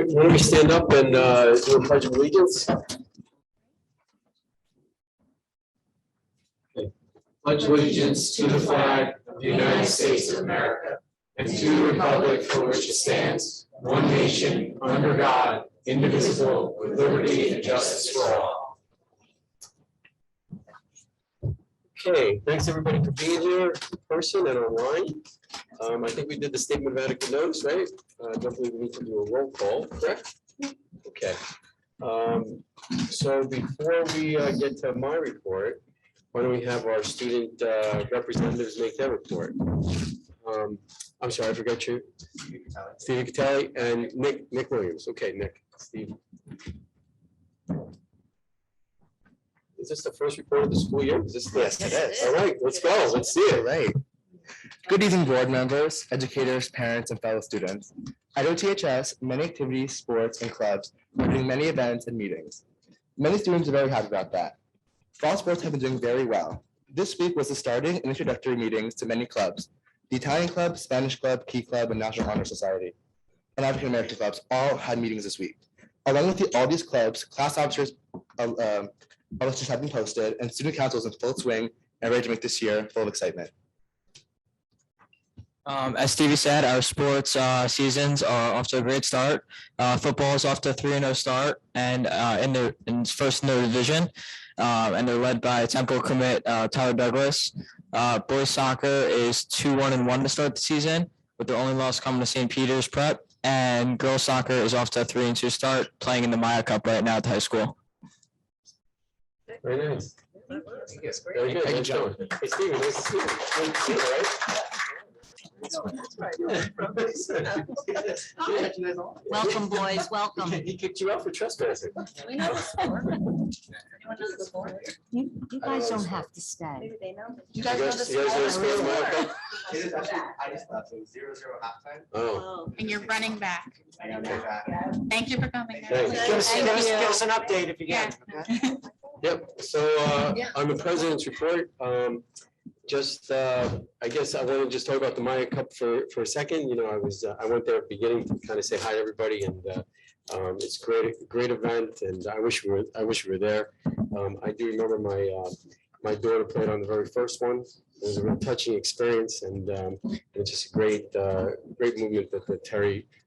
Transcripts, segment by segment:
why don't we stand up and do a pledge of allegiance? Okay. Pledge allegiance to the flag of the United States of America and to the republic for which it stands, one nation, under God, indivisible, with liberty and justice for all. Okay, thanks everybody for being here in person and online. I think we did the statement of adequate notice, right? Don't believe we need to do a roll call, correct? Okay. So before we get to my report, why don't we have our student representatives make their report? I'm sorry, I forgot you. Steve Catelli and Nick Williams. Okay, Nick, Steve. Is this the first report of the school year? Is this Yes, it is. All right, let's go. Let's see it. All right. Good evening, board members, educators, parents, and fellow students. At OTHS, many activities, sports, and clubs are doing many events and meetings. Many students are very happy about that. Fall sports have been doing very well. This week was the starting and introductory meetings to many clubs. The Italian Club, Spanish Club, Key Club, and National Honor Society, and African American clubs all had meetings this week. Along with all these clubs, class officers listers have been posted, and student council is in full swing and ready to make this year full of excitement. As Stevie said, our sports seasons are off to a great start. Football is off to a 3-0 start, and first in their division, and they're led by Temple commit Tyler Douglas. Boys soccer is 2-1-1 to start the season, with their only loss coming to St. Peter's Prep. And girls soccer is off to a 3-2 start, playing in the Maya Cup right now at the high school. Very nice. Very good. Nice job. Hey, Steven, nice to see you. Good to see you, right? Welcome, boys, welcome. He kicked you out for trespassing. You guys don't have to stay. You guys know the score? I just thought it was 0-0 halftime. Oh. And you're running back. Thank you for coming. Thanks. Give us an update if you can. Yep, so on the president's report, I guess I want to just talk about the Maya Cup for a second. You know, I went there at the beginning to kind of say hi to everybody, and it's great event, and I wish we were there. I do remember my daughter played on the very first one. It was a real touching experience, and it's just a great movement that the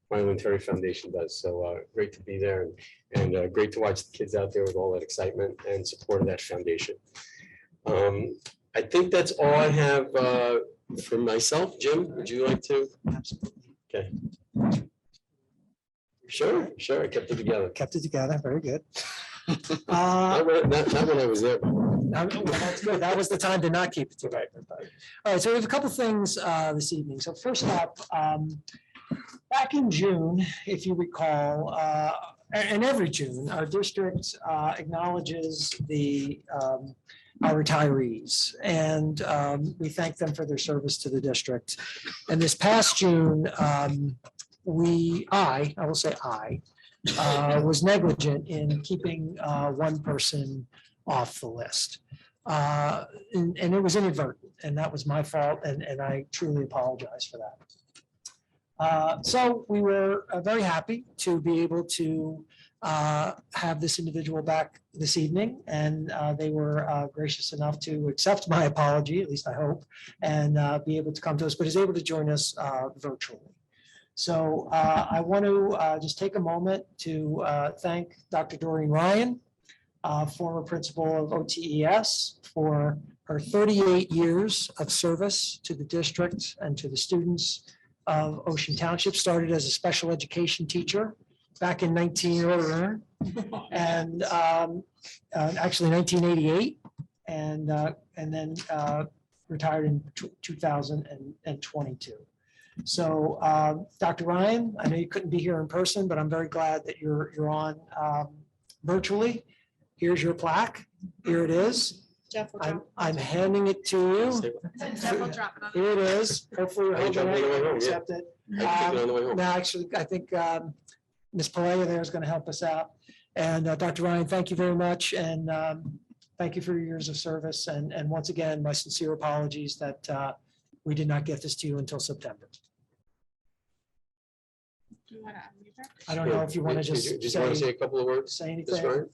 Milo and Terry Foundation does. So great to be there, and great to watch the kids out there with all that excitement and support of that foundation. I think that's all I have for myself. Jim, would you like to? Okay. Sure. I kept it together. Kept it together, very good. Not when I was there. That's good. That was the time to not keep it together. All right, so we have a couple things this evening. So first up, back in June, if you recall, and every June, our district acknowledges our retirees, and we thank them for their service to the district. And this past June, I was negligent in keeping one person off the list. And it was inadvertent, and that was my fault, and I truly apologize for that. So we were very happy to be able to have this individual back this evening, and they were gracious enough to accept my apology, at least I hope, and be able to come to us, but is able to join us virtually. So I want to just take a moment to thank Dr. Doreen Ryan, former principal of OTES, for her 38 years of service to the district and to the students of Ocean Township. Started as a special education teacher back in 1988, actually 1988, and then retired in 2022. So Dr. Ryan, I know you couldn't be here in person, but I'm very glad that you're on virtually. Here's your plaque. Here it is. Jeff will drop. I'm handing it to you. Jeff will drop it off. Here it is. Hopefully you're I can holding jump on the way it. home, yeah. Accept it. I can take it on the way home. No, actually, I think Ms. Palea there is going to help us out. And Dr. Ryan, thank you very much. And thank you for your years of service. And once again, my sincere apologies that we did not get this to you until September. Do you want to unmute I don't know if you want to Did you want to say say a couple of words? say Ms. anything. Ryan?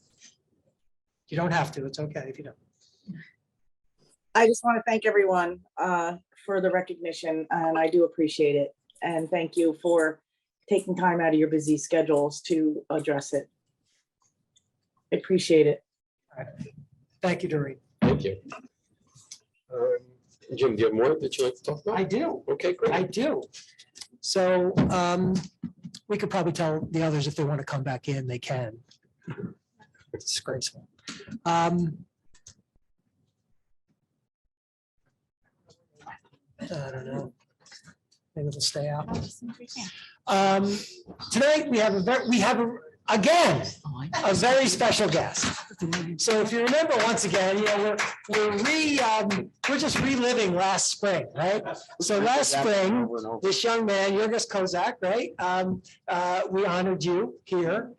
You don't have to. It's okay if you don't. I just want to thank everyone for the recognition, and I do appreciate it. And thank you for taking time out of your busy schedules to address it. I appreciate it. Thank you, Doreen. Thank you. Jim, do you have more that you'd like to talk I about? do. Okay, I great. do. So we could probably tell the others if they want to come back in, they can. It's disgraceful. I don't know. Maybe it'll stay out. Tonight, we have again, a very special guest. So if you remember, once again, we're just reliving last spring, right? So last spring, this young man, Yurgis Kozak, right? We honored you here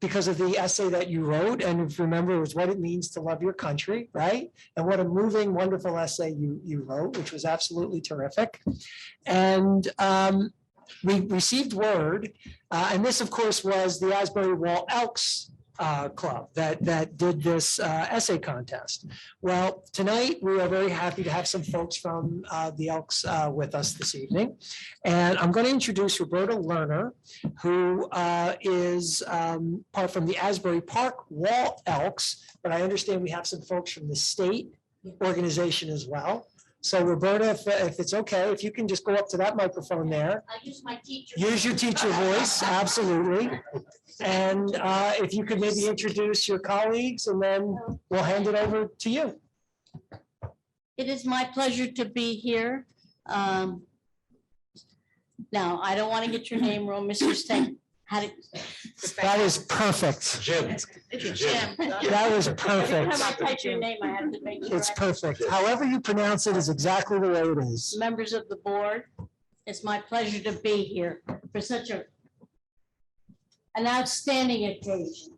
because of the essay that you wrote. And if you remember, it was what it means to love your country, right? And what a moving, wonderful essay you wrote, which was absolutely terrific. And we received word, and this, of course, was the Asbury Wall Elks Club that did this essay contest. Well, tonight, we are very happy to have some folks from the Elks with us this evening. And I'm going to introduce Roberta Lerner, who is part from the Asbury Park Wall Elks, but I understand we have some folks from the state organization as well. So Roberta, if it's okay, if you can just go up to that microphone there. I use my teacher. Use your teacher voice, absolutely. And if you could maybe introduce your colleagues and then we'll hand it over to you. It is my pleasure to be here. Now, I don't want to get your name wrong, Mr. Stein. That is perfect. Jim. Jim. That was Every time perfect. I type your name, I have to make sure. It's perfect. However you pronounce it is exactly the way it is. Members of the board, it's my pleasure to be here for such an outstanding occasion.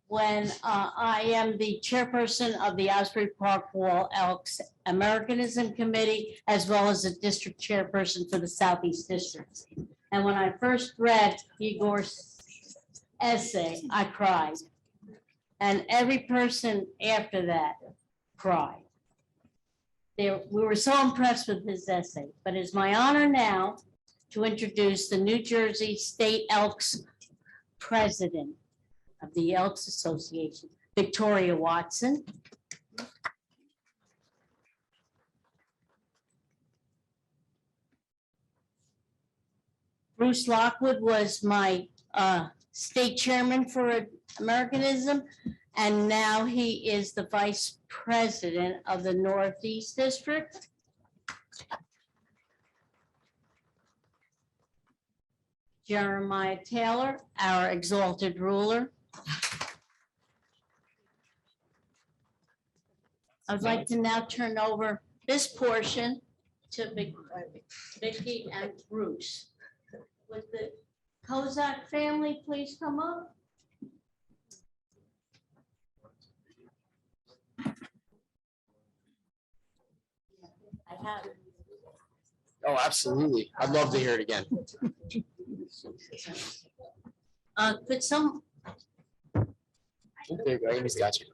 When I am the chairperson of the Asbury Park Wall Elks Americanism Committee, as well as the district chairperson for the Southeast District. And when I first read Igor's essay, I cried. And every person after that cried. We were so impressed with his essay, but it's my honor now to introduce the New Jersey State Elks President of the Elks Association, Victoria Watson. Bruce Lockwood was my state chairman for Americanism, and now he is the vice president of the Northeast District. Jeremiah Taylor, our exalted ruler. I'd like to now turn over this portion to Vicky and Bruce. Would the Kozak family please come up? I have it. Oh, absolutely. I'd love to hear it again. Could some, There you go. Amy's got you.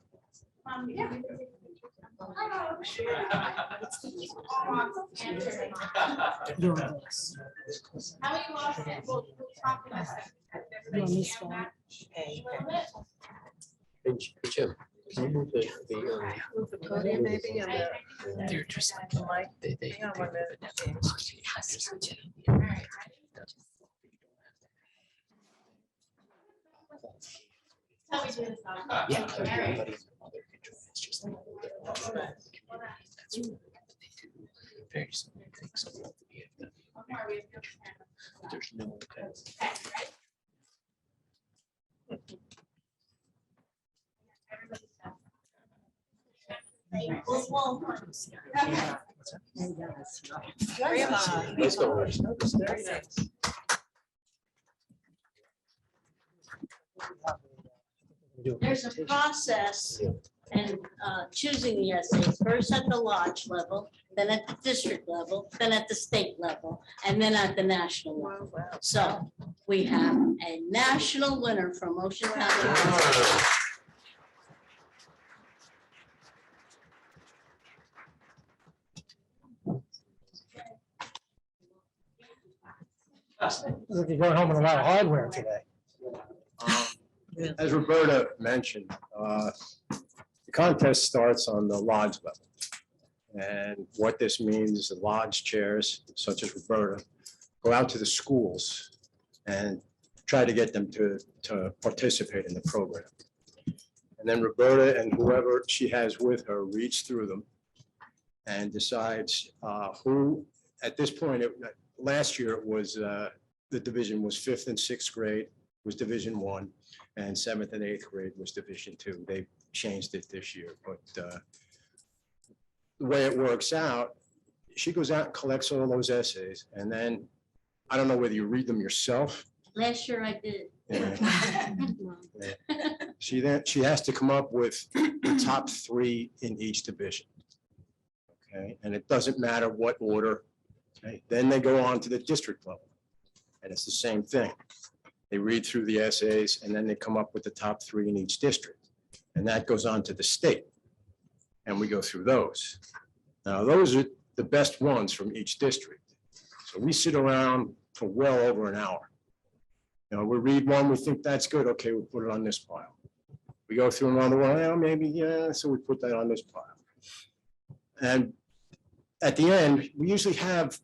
Hey, Jim, can you move the Move the podium maybe and They're just like, the mic. they. Hang on one minute. Yeah. everybody's mother control. It's just like that's what they do. Very similar things. So what we have done. There's no. Let's go. Very nice. there's a process in choosing the essays, first at the lodge level, then at the district level, then at the state level, and then at the national level. So we have a national winner from Ocean County. Look, you're going home with a lot of hardware today. As Roberta mentioned, the contest starts on the lodge level. And what this means is the lodge chairs, such as Roberta, go out to the schools and try to get them to participate in the program. And then Roberta and whoever she has with her reads through them and decides who, at this point, last year it was, the division was 5th and 6th grade was Division 1, and 7th and 8th grade was Division 2. They changed it this year, but the way it works out, she goes out and collects all those essays, and then, I don't know whether you read them yourself. Last year I did. She has to come up with the top 3 in each division. Okay, and it doesn't matter what order. Okay, then they go on to the district level, and it's the same thing. They read through the essays, and then they come up with the top 3 in each district, and that goes on to the state. And we go through those. Now, those are the best ones from each district. So we sit around for well over an hour. You know, we read one, we think that's good. Okay, we put it on this pile. We go through another one, yeah, maybe, yeah, so we put that on this pile. And at the end, we usually have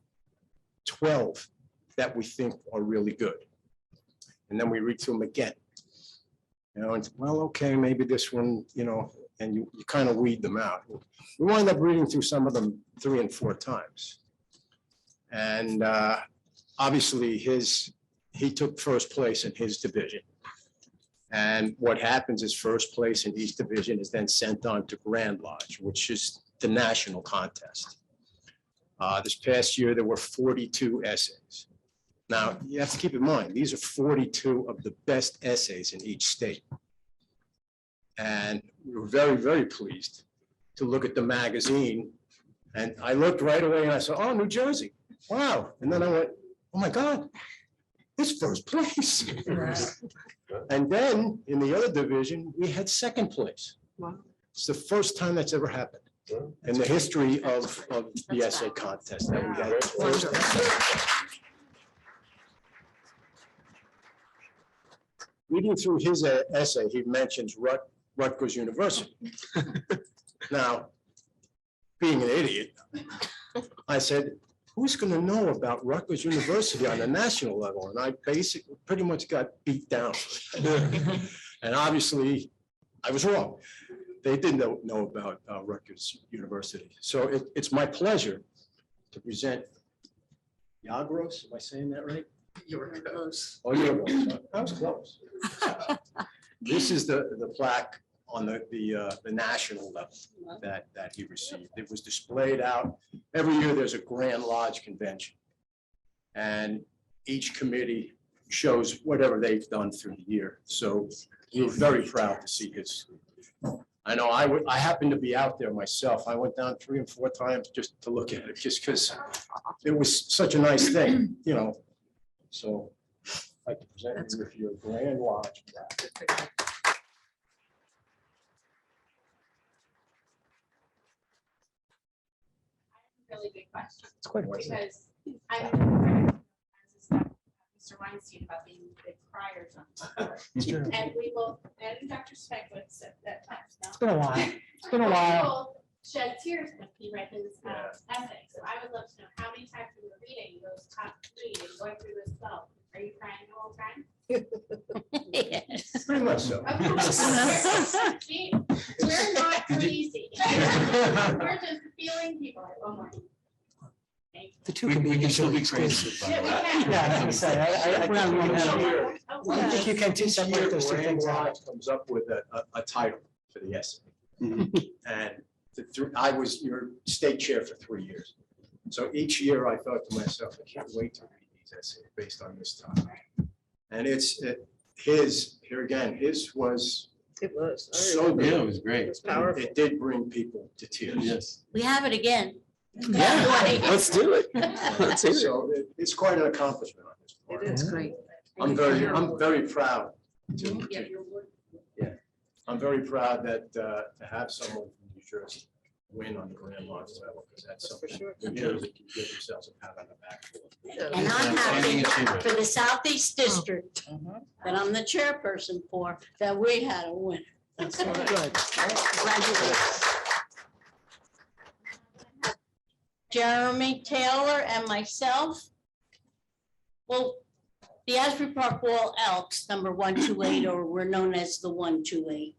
12 that we think are really good. And then we read through them again. You know, and well, okay, maybe this one, you know, and you kind of weed them out. We wind up reading through some of them 3 and 4 times. And obviously he took first place in his division. And what happens is first place in each division is then sent on to Grand Lodge, which is the national contest. This past year, there were 42 essays. Now, you have to keep in mind, these are 42 of the best essays in each state. And we were very, very pleased to look at the magazine. And I looked right away and I said, oh, New Jersey, wow. And then I went, oh my God, it's first place. And then in the other division, we had second place. Wow. It's the first time that's ever happened in the history of the essay contest that we had. Reading through his essay, he mentions Rutgers University. Now, being an idiot, I said, who's going to know about Rutgers University on the national level? And I basically pretty much got beat down. And obviously, I was wrong. They didn't know about Rutgers University. So it's my pleasure to present Yagros. Am I saying that right? You were close. Oh, Yagros. I was close. This is the plaque on the national level that he received. It was displayed out. Every year there's a Grand Lodge convention. And each committee shows whatever they've done through the year. So we were very proud to see his. I know I happened to be out there myself. I went down 3 and 4 times just to look at it, just because it was such a nice thing, you know. So I'd like to present you with your Grand Lodge plaque. Really good question. It's quite amazing. Because I'm Mr. Weinstein about being big criers on the board. It's true. And we both, and Dr. Speckowitz said that times now. It's been a while. It's been a while. Shed tears when he read his essay. So I would love to know how many times you were reading those top 3 and going through this spell. Are you crying the whole time? Yes. Pretty much so. Of course. See, we're not crazy. We're just feeling people like, oh my. The two can be mutually exclusive. Yeah, we can. Yeah, I have to say, I think you can Each separate year, those two Grand things out. Lodge comes up with a title for the essay. And I was your state chair for 3 years. So each year I thought to myself, I can't wait to read these essays based on this topic. And here again, his was It was. so good. it was great. It was powerful. It did bring people to tears. Yes. We have it again. Yeah, let's do it. Let's do it. So it's quite an accomplishment on this part. It is great. I'm very proud to, I'm very proud that to have someone from New Jersey win on the Grand Lodge level, because that's something New Jersey can give themselves a pat on the back for. And I'm happy Achievement. for the Southeast District that I'm the chairperson for, that we had a winner. That's so good. Congratulations. Jeremy Taylor and myself. Well, the Asbury Park Wall Elks, number 128, or we're known as the 128,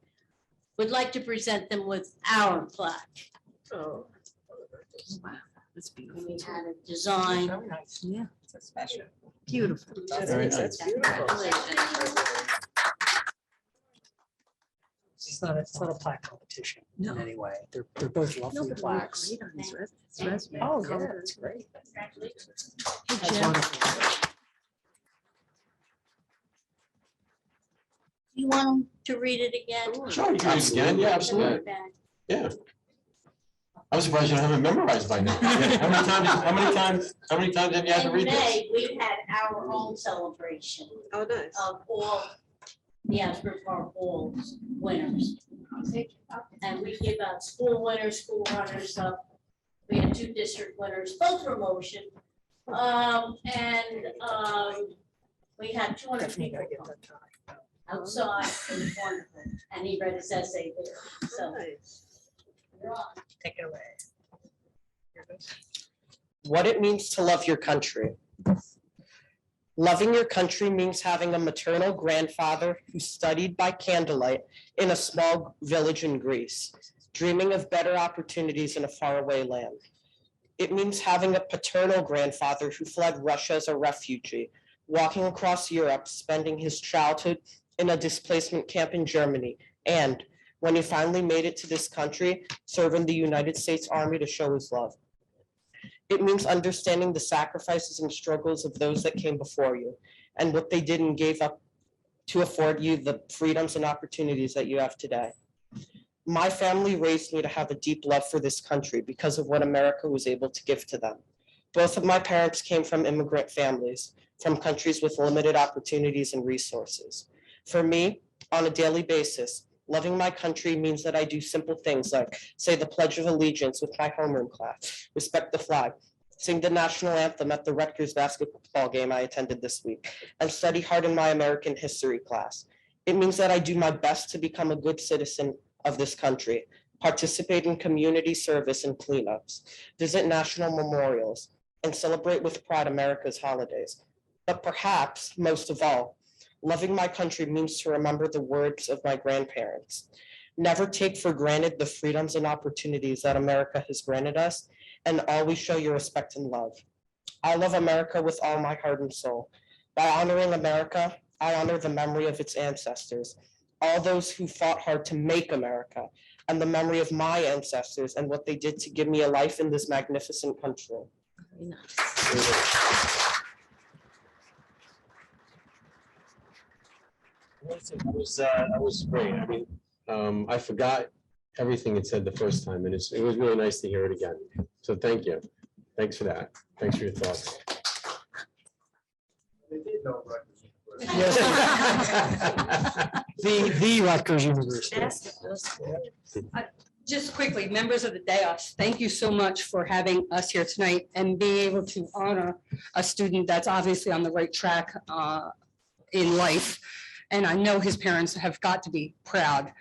would like to present them with our plaque. Oh. Wow, that's And beautiful. we had a design. Very nice. Yeah. Beautiful. Very nice. It's not a plaque competition in No. any way. They're both lovely plaques. Great on his resume. Oh, yeah, that's great. Congratulations. That's Jim. wonderful. You want them to read it again? Sure, you can read it again. Yeah, absolutely. Yeah. I was surprised you don't have it memorized by now. How many times have you had to In read this? May, we had our own celebration Oh, nice. of all the Asbury Park Walls winners. And we give out school winners, school runners up. We had 2 district winners, both promotion. We had 200 Definitely people gotta get come that time. outside. It was wonderful. And he read his essay there. So you're on. Take it away. What it means to love your country. Loving your country means having a maternal grandfather who studied by candlelight in a small village in Greece, dreaming of better opportunities in a faraway land. It means having a paternal grandfather who fled Russia as a refugee, walking across Europe, spending his childhood in a displacement camp in Germany, and when he finally made it to this country, serve in the United States Army to show his love. It means understanding the sacrifices and struggles of those that came before you and what they did and gave up to afford you the freedoms and opportunities that you have today. My family raised me to have a deep love for this country because of what America was able to give to them. Both of my parents came from immigrant families, from countries with limited opportunities and resources. For me, on a daily basis, loving my country means that I do simple things like say the Pledge of Allegiance with my homeroom class, respect the flag, sing the national anthem at the Rutgers basketball game I attended this week, and study hard in my American history class. It means that I do my best to become a good citizen of this country, participate in community service and cleanups, visit national memorials, and celebrate with pride America's holidays. But perhaps, most of all, loving my country means to remember the words of my grandparents. Never take for granted the freedoms and opportunities that America has granted us, and always show your respect and love. I love America with all my heart and soul. By honoring America, I honor the memory of its ancestors, all those who fought hard to make America, and the memory of my ancestors and what they did to give me a life in this magnificent country. Very nice. That was great. I mean, I forgot everything it said the first time, and it was really nice to hear it again. So thank you. Thanks for that. Thanks for your thoughts. They did know Rutgers University. The Rutgers University. Just quickly, members of the dais, thank you so much for having us here tonight and being able to honor a student that's obviously on the right track in life. And I know his parents have got to be proud.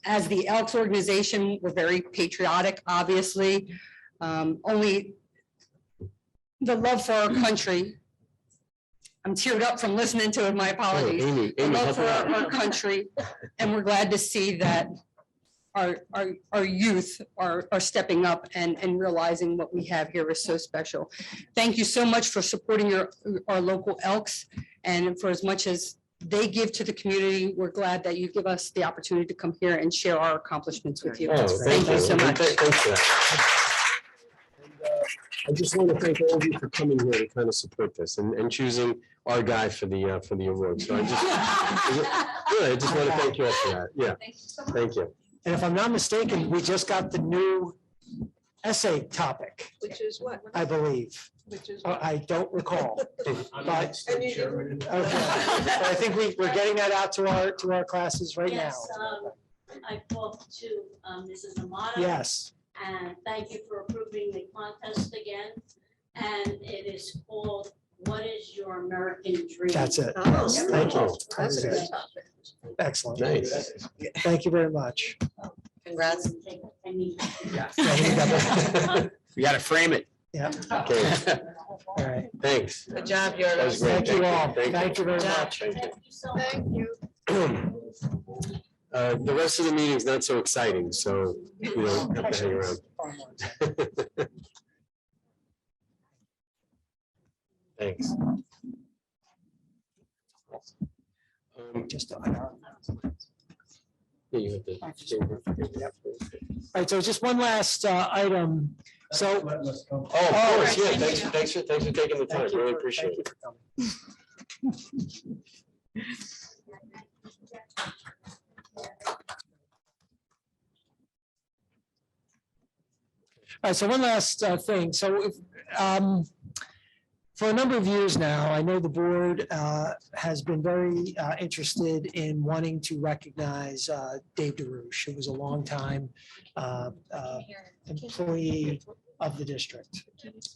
As the Elks organization, we're very patriotic, obviously. Only the love for our country. I'm teared up from listening to it, my apologies. Amy, The love help for her out. our country, and we're glad to see that our youth are stepping up and realizing what we have here is so special. Thank you so much for supporting our local Elks, and for as much as they give to the community, we're glad that you give us the opportunity to come here and share our accomplishments with you. Oh, Thank you so much. Thanks for that. I just want to thank all of you for coming here to kind of support this and choosing our guy for the award. So I just want to thank you all for that. Yeah, thank you. And if I'm not mistaken, we just got the new essay topic, Which is what? I believe. Which is. I don't recall. But And you do. okay. But I think we're getting that out to our classes right now. Yes, I talked to Mrs. Amato. Yes, And thank you for approving the contest again. And it is called, What is Your American Dream? that's it. Oh, Thank you. That's a good topic. Excellent. Nice. Thank you very much. Congrats. I mean, We gotta frame it. Yeah, Okay, all right. thanks. Good job, That was Yorgos. great. Thank you all. Thank you. Thank you very Good job. much. Thank you. thank you so much. Thank you. The rest of the meeting is not so exciting, so you don't have to hang around. Thanks. Just, all Yeah, you have to. right, so just one last item. So. Oh, of course, yeah, thanks for taking the time, Thank you really for- appreciate thank it. you for coming. All right, so one last thing. So if, for a number of years now, I know the board has been very interested in wanting to recognize Dave DeRouche, who was a longtime employee of the district.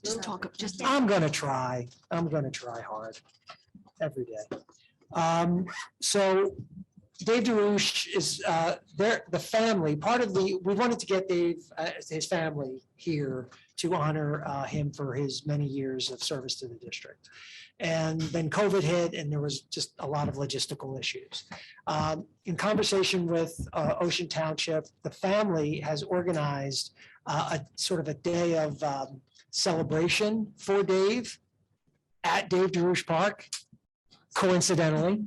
Just talk, just. I'm gonna try hard every day. So Dave DeRouche is the family, part of we wanted to get Dave, his family here to honor him for his many years of service to the district. And then COVID hit and there was just a lot of logistical issues. In conversation with Ocean Township, the family has organized a sort of a day of celebration for Dave at Dave DeRouche Park, coincidentally.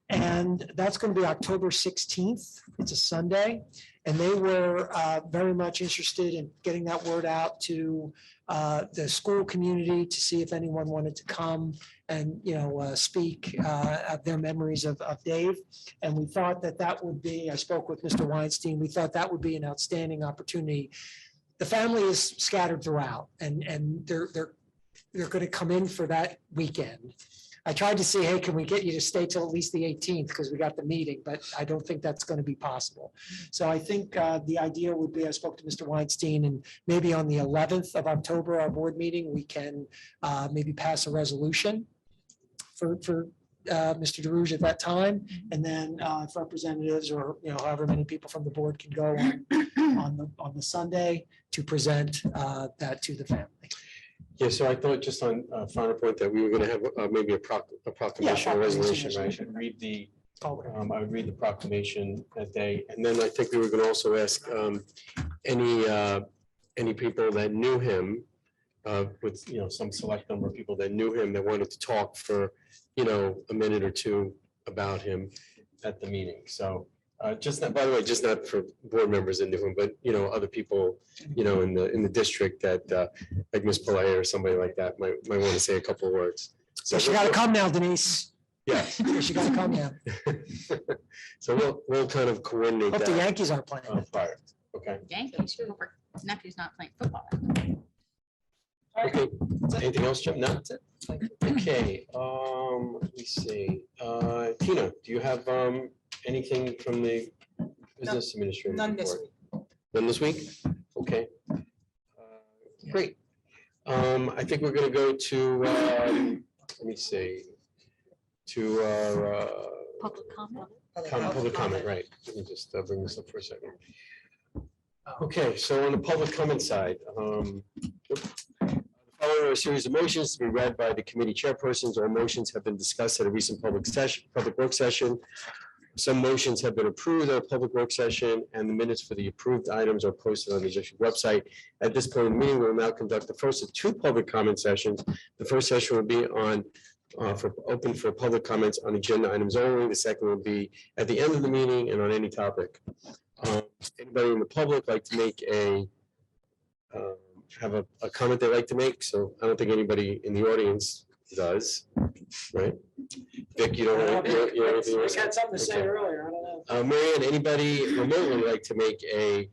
And that's going to be October 16th. It's a Sunday. And they were very much interested in getting that word out to the school community to see if anyone wanted to come and, speak of their memories of Dave. And we thought that would be, I spoke with Mr. Weinstein, we thought that would be an outstanding opportunity. The family is scattered throughout and they're going to come in for that weekend. I tried to say, hey, can we get you to stay till at least the 18th because we got the meeting, but I don't think that's going to be possible. So I think the idea would be, I spoke to Mr. Weinstein and maybe on the 11th of October, our board meeting, we can maybe pass a resolution for Mr. DeRouche at that time. And then if representatives or, however many people from the board can go on the Sunday to present that to the family. Yeah, so I thought just on a final point that we were gonna have maybe a proclamation or resolution, right? I would read the proclamation that day. And then I think we were gonna also ask any people that knew him with, some select number of people that knew him that wanted to talk for, a minute or two about him at the meeting. So just not, by the way, just not for board members that knew him, but, other people, in the district that like Ms. Pillay or somebody like that might want to say a couple of words. So she got to come now, Denise. Yes. She got to come now. So we'll kind of coordinate Hope the that Yankees aren't playing. prior. Okay. Yankees, nephew's not playing football. Okay. Anything else, Jim? No? Okay, let me see. Tina, do you have anything from the business administrator? None this report? None this week? Okay. Great. I think we're gonna go to, let me see, to our Public comment. public comment, right. Let me just bring this up for a second. Okay, so on the public comment side, the following are a series of motions to be read by the committee chairpersons. All motions have been discussed at a recent public work session. Some motions have been approved at a public work session, and the minutes for the approved items are posted on the district website. At this point in the meeting, we will now conduct the first of two public comment sessions. The first session will be on open for public comments on agenda items only. The second will be at the end of the meeting and on any topic. Anybody in the public like to make have a comment they'd like to make? So I don't think anybody in the audience does, right? Vic, you don't have anything you want to say? I got something to say Okay. earlier. I don't know. Marianne, anybody remotely like to make a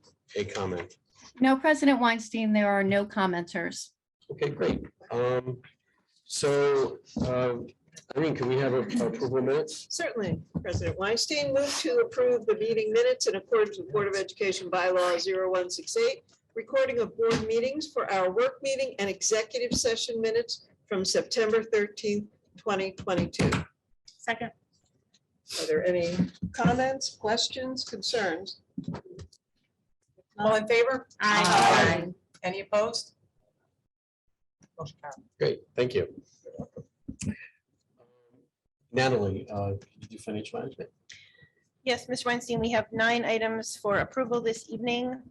comment? No, President Weinstein, there are no commenters. Okay, great. So, Irene, can we have approval of minutes? Certainly. President Weinstein moved to approve the meeting minutes in accordance with Board of Education bylaw 0168, recording of board meetings for our work meeting and executive session minutes from September 13th, 2022. Second. Are there any comments, questions, concerns? All in favor? Aye. Any opposed? Motion carried. Great, thank you. Natalie, did you finish management? Yes, Ms. Weinstein, we have 9 items for approval this evening.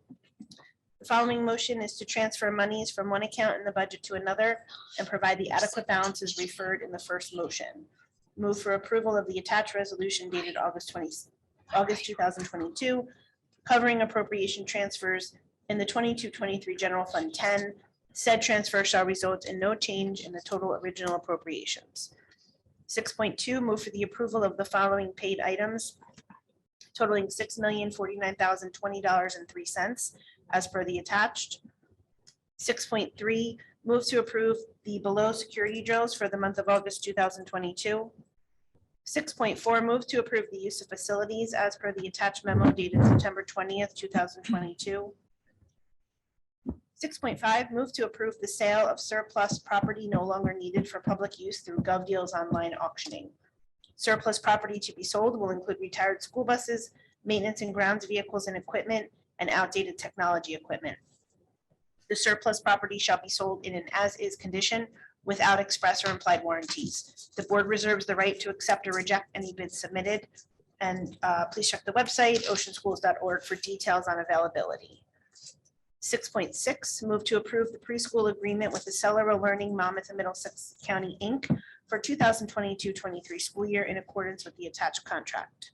The following motion is to transfer monies from one account in the budget to another and provide the adequate balances referred in the first motion. Move for approval of the attached resolution dated August 2022, covering appropriation transfers in the 22-23 General Fund 10. Said transfer shall result in no change in the total original appropriations. 6.2, move for the approval of the following paid items totaling $6,049,020.03 as per the attached. 6.3, move to approve the below security drills for the month of August 2022. 6.4, move to approve the use of facilities as per the attached memo dated September 20th, 2022. 6.5, move to approve the sale of surplus property no longer needed for public use through GovDeals online auctioning. Surplus property to be sold will include retired school buses, maintenance and grounds vehicles and equipment, and outdated technology equipment. The surplus property shall be sold in an as-is condition without express or implied warranties. The board reserves the right to accept or reject any bids submitted. And please check the website, oceanschools.org, for details on availability. 6.6, move to approve the preschool agreement with the Accelera Learning Monmouth and Middlesex County, Inc. for 2022-23 school year in accordance with the attached contract.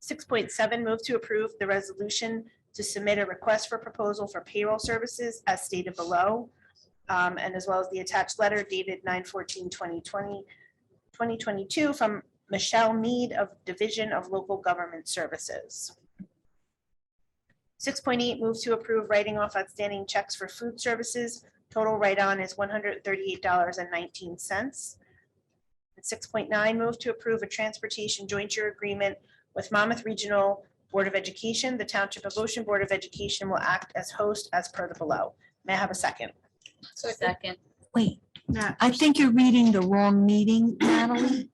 6.7, move to approve the resolution to submit a request for proposal for payroll services as stated below, and as well as the attached letter dated 9/14/2022 from Michelle Mead of Division of Local Government Services. 6.8, move to approve writing off outstanding checks for food services. Total write-on is $138.19. 6.9, move to approve a transportation jointure agreement with Monmouth Regional Board of Education. The Township of Ocean Board of Education will act as host as per the below. May I have a second? Second. Wait, I think you're reading the wrong meeting, Natalie.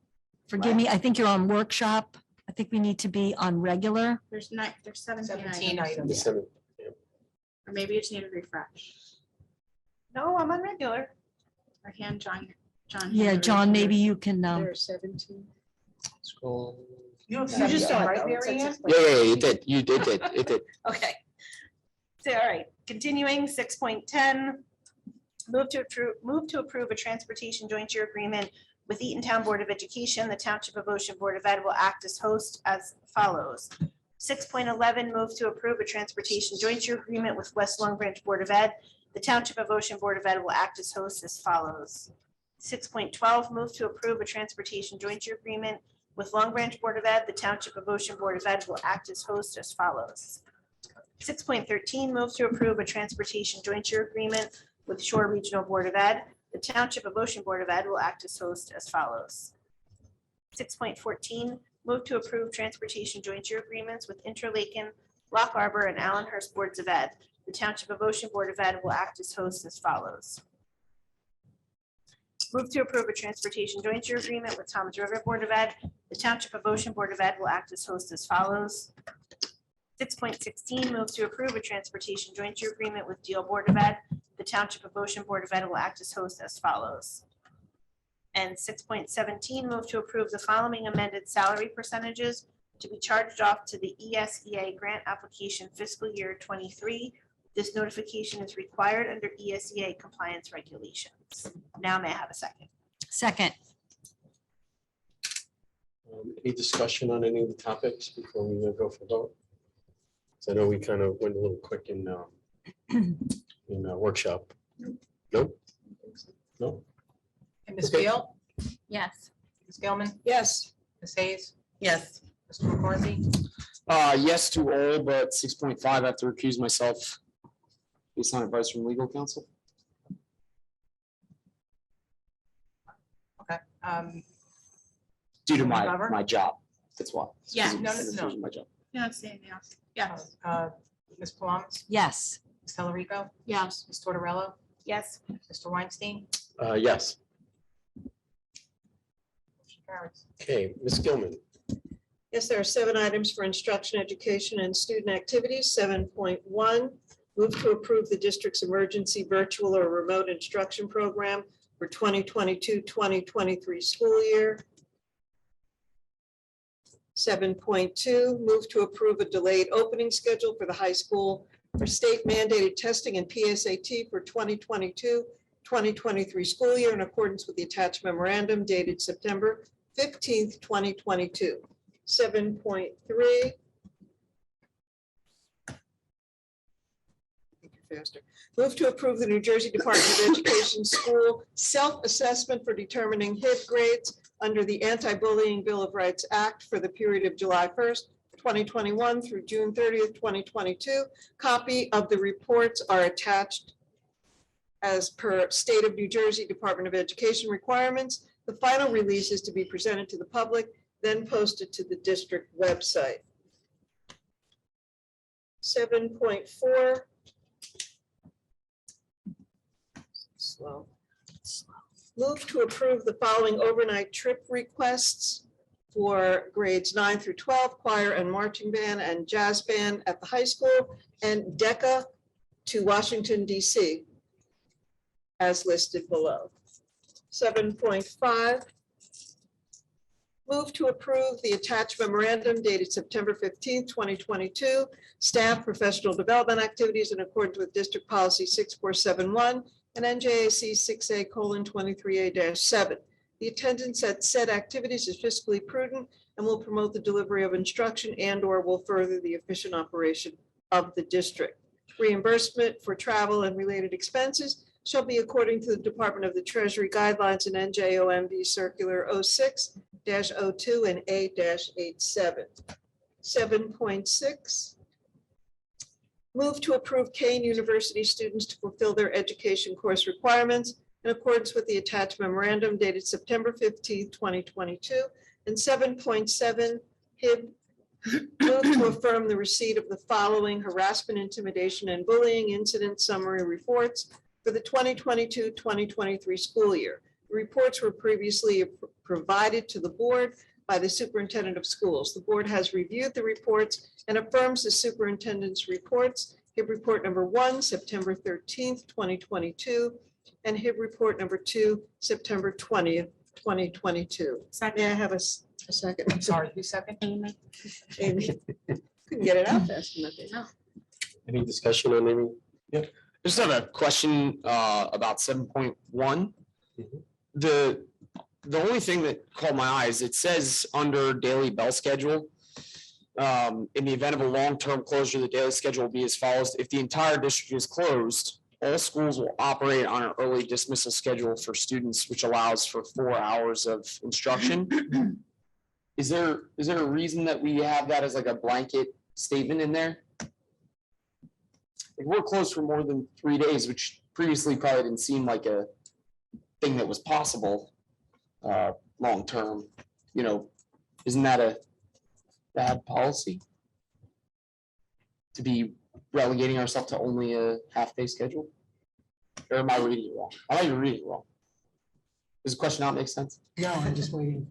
Forgive me, I think you're on workshop. I think we need to be on regular. There's 17 17 items. items. December. Or maybe you just need a refresh. No, I'm on regular. Or hand John. Yeah, John, maybe you can, There are 17. Scroll. You have You just 17, saw it, right, though. It Mary says Ann? Yeah, it did. It did. Okay. So, all right, continuing, 6.10. Move to approve a transportation jointure agreement with Eatontown Board of Education. The Township of Ocean Board of Ed will act as host as follows. 6.11, move to approve a transportation jointure agreement with West Long Branch Board of Ed. The Township of Ocean Board of Ed will act as host as follows. 6.12, move to approve a transportation jointure agreement with Long Branch Board of Ed. The Township of Ocean Board of Ed will act as host as follows. 6.13, move to approve a transportation jointure agreement with Shore Regional Board of Ed. The Township of Ocean Board of Ed will act as host as follows. 6.14, move to approve transportation jointure agreements with Interlaken, Lock Harbor, and Allenhurst Boards of Ed. The Township of Ocean Board of Ed will act as host as follows. Move to approve a transportation jointure agreement with Thomas River Board of Ed. The Township of Ocean Board of Ed will act as host as follows. 6.16, move to approve a transportation jointure agreement with Deal Board of Ed. The Township of Ocean Board of Ed will act as host as follows. And 6.17, move to approve the following amended salary percentages to be charged off to the ESEA grant application fiscal year 23. This notification is required under ESEA compliance regulations. Now may I have a second? Second. Any discussion on any of the topics before we go for vote? So I know we kind of went a little quick in workshop. Nope. No. And Ms. Okay. Beal? Yes. Ms. Gilman? Yes. Ms. Hayes? Yes. Mr. McCarthy? Yes to all, but 6.5, I have to recuse myself. based on advice from legal counsel. Okay. Due to Cover? my job, that's why. It's Yeah. because No. of My job. Yeah, same, yeah. Yes. Ms. Palamas, Yes. Ms. Telerico, Yes. Ms. Tortorella, Yes. Mr. Weinstein. Yes. Motion carries. Okay, Ms. Gilman. Yes, there are 7 items for instruction, education, and student activities. 7.1, move to approve the district's emergency virtual or remote instruction program for 2022-2023 school year. 7.2, move to approve a delayed opening schedule for the high school for state mandated testing and PSAT for 2022-2023 school year in accordance with the attached memorandum dated September 15th, 2022. 7.3. Faster. Move to approve the New Jersey Department of Education school self-assessment for determining HIB grades under the Anti-Bullying Bill of Rights Act for the period of July 1st, 2021 through June 30th, 2022. Copy of the reports are attached as per State of New Jersey Department of Education requirements. The final release is to be presented to the public, then posted to the district website. 7.4. Slow. Move to approve the following overnight trip requests for grades 9 through 12, choir and marching band and jazz band at the high school, and DECA to Washington, DC, as listed below. 7.5. Move to approve the attached memorandum dated September 15th, 2022, staff professional development activities in accordance with District Policy 6471 and NJAC 6A:23A-7. The attendance at said activities is fiscally prudent and will promote the delivery of instruction and/or will further the efficient operation of the district. Reimbursement for travel and related expenses shall be according to the Department of the Treasury guidelines and NJOMB Circular 06-02 and A-87. 7.6. Move to approve Kane University students to fulfill their education course requirements in accordance with the attached memorandum dated September 15th, 2022. And 7.7, HIB, move to affirm the receipt of the following harassment, intimidation, and bullying incident summary reports for the 2022-2023 school year. The reports were previously provided to the board by the superintendent of schools. The board has reviewed the reports and affirms the superintendent's reports. HIB report number 1, September 13th, 2022, and HIB report number 2, September 20th, 2022. May I have a second? I'm sorry, who's second? Amy. Couldn't get it out fast enough. Amy. Any discussion on any? Just have a question about 7.1. The only thing that caught my eye is it says under daily bell schedule, in the event of a long-term closure, the daily schedule will be as follows. If the entire district is closed, all schools will operate on an early dismissal schedule for students, which allows for 4 hours of instruction. Is there a reason that we have that as like a blanket statement in there? If we're closed for more than 3 days, which previously probably didn't seem like a thing that was possible long-term, isn't that a bad policy? To be relegating ourselves to only a half-day schedule? Or am I reading it wrong? I might be reading it wrong. Does the question not make sense? No, I'm just waiting.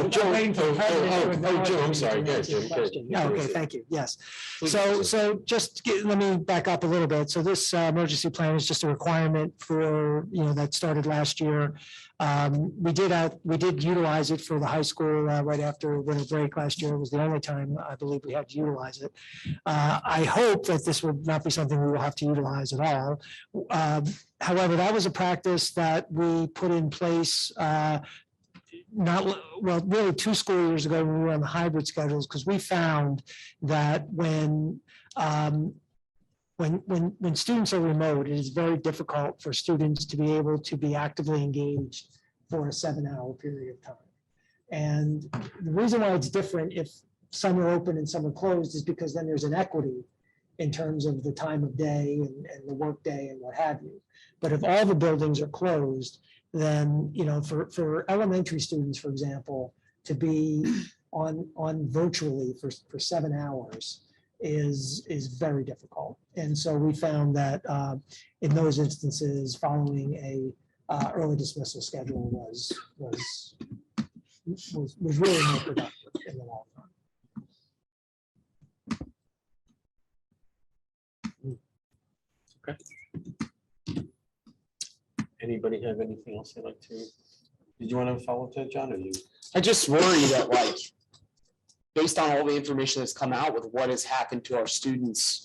Joe, waiting for the president to Joe, I'm acknowledge sorry. me Go ahead, to answer Jim. the Go ahead. question. Yeah, okay, thank you. Yes. Please. So let me back up a little bit. So this emergency plan is just a requirement for, that started last year. We did utilize it for the high school right after winter break last year. It was the only time I believe we had to utilize it. I hope that this would not be something we will have to utilize at all. However, that was a practice that we put in place really 2 school years ago when we were on the hybrid schedules, because we found that when students are remote, it is very difficult for students to be able to be actively engaged for a 7-hour period of time. And the reason why it's different if some are open and some are closed is because then there's an equity in terms of the time of day and the work day and what have you. But if all the buildings are closed, then, for elementary students, for example, to be on virtually for 7 hours is very difficult. And so we found that in those instances, following a early dismissal schedule was really more productive in the long run. Anybody have anything else they'd like to? Did you want to follow to John or you? I just worry that like, based on all the information that's come out with what has happened to our students,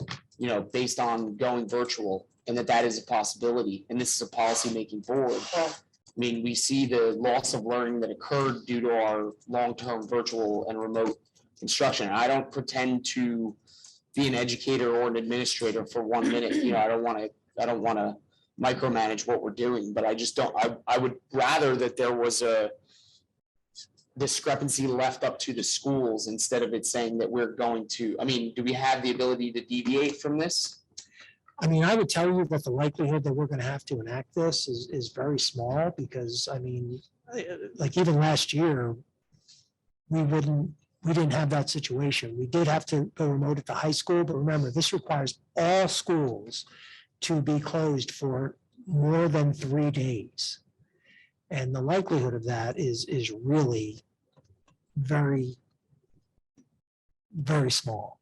based on going virtual, and that is a possibility, and this is a policy-making board. I mean, we see the loss of learning that occurred due to our long-term virtual and remote instruction. I don't pretend to be an educator or an administrator for 1 minute. I don't want to micromanage what we're doing, but I just don't, I would rather that there was a discrepancy left up to the schools instead of it saying that we're going to, do we have the ability to deviate from this? I would tell you that the likelihood that we're going to have to enact this is very small because, like even last year, we didn't have that situation. We did have to go remote at the high school, but remember, this requires all schools to be closed for more than 3 days. And the likelihood of that is really very, very small.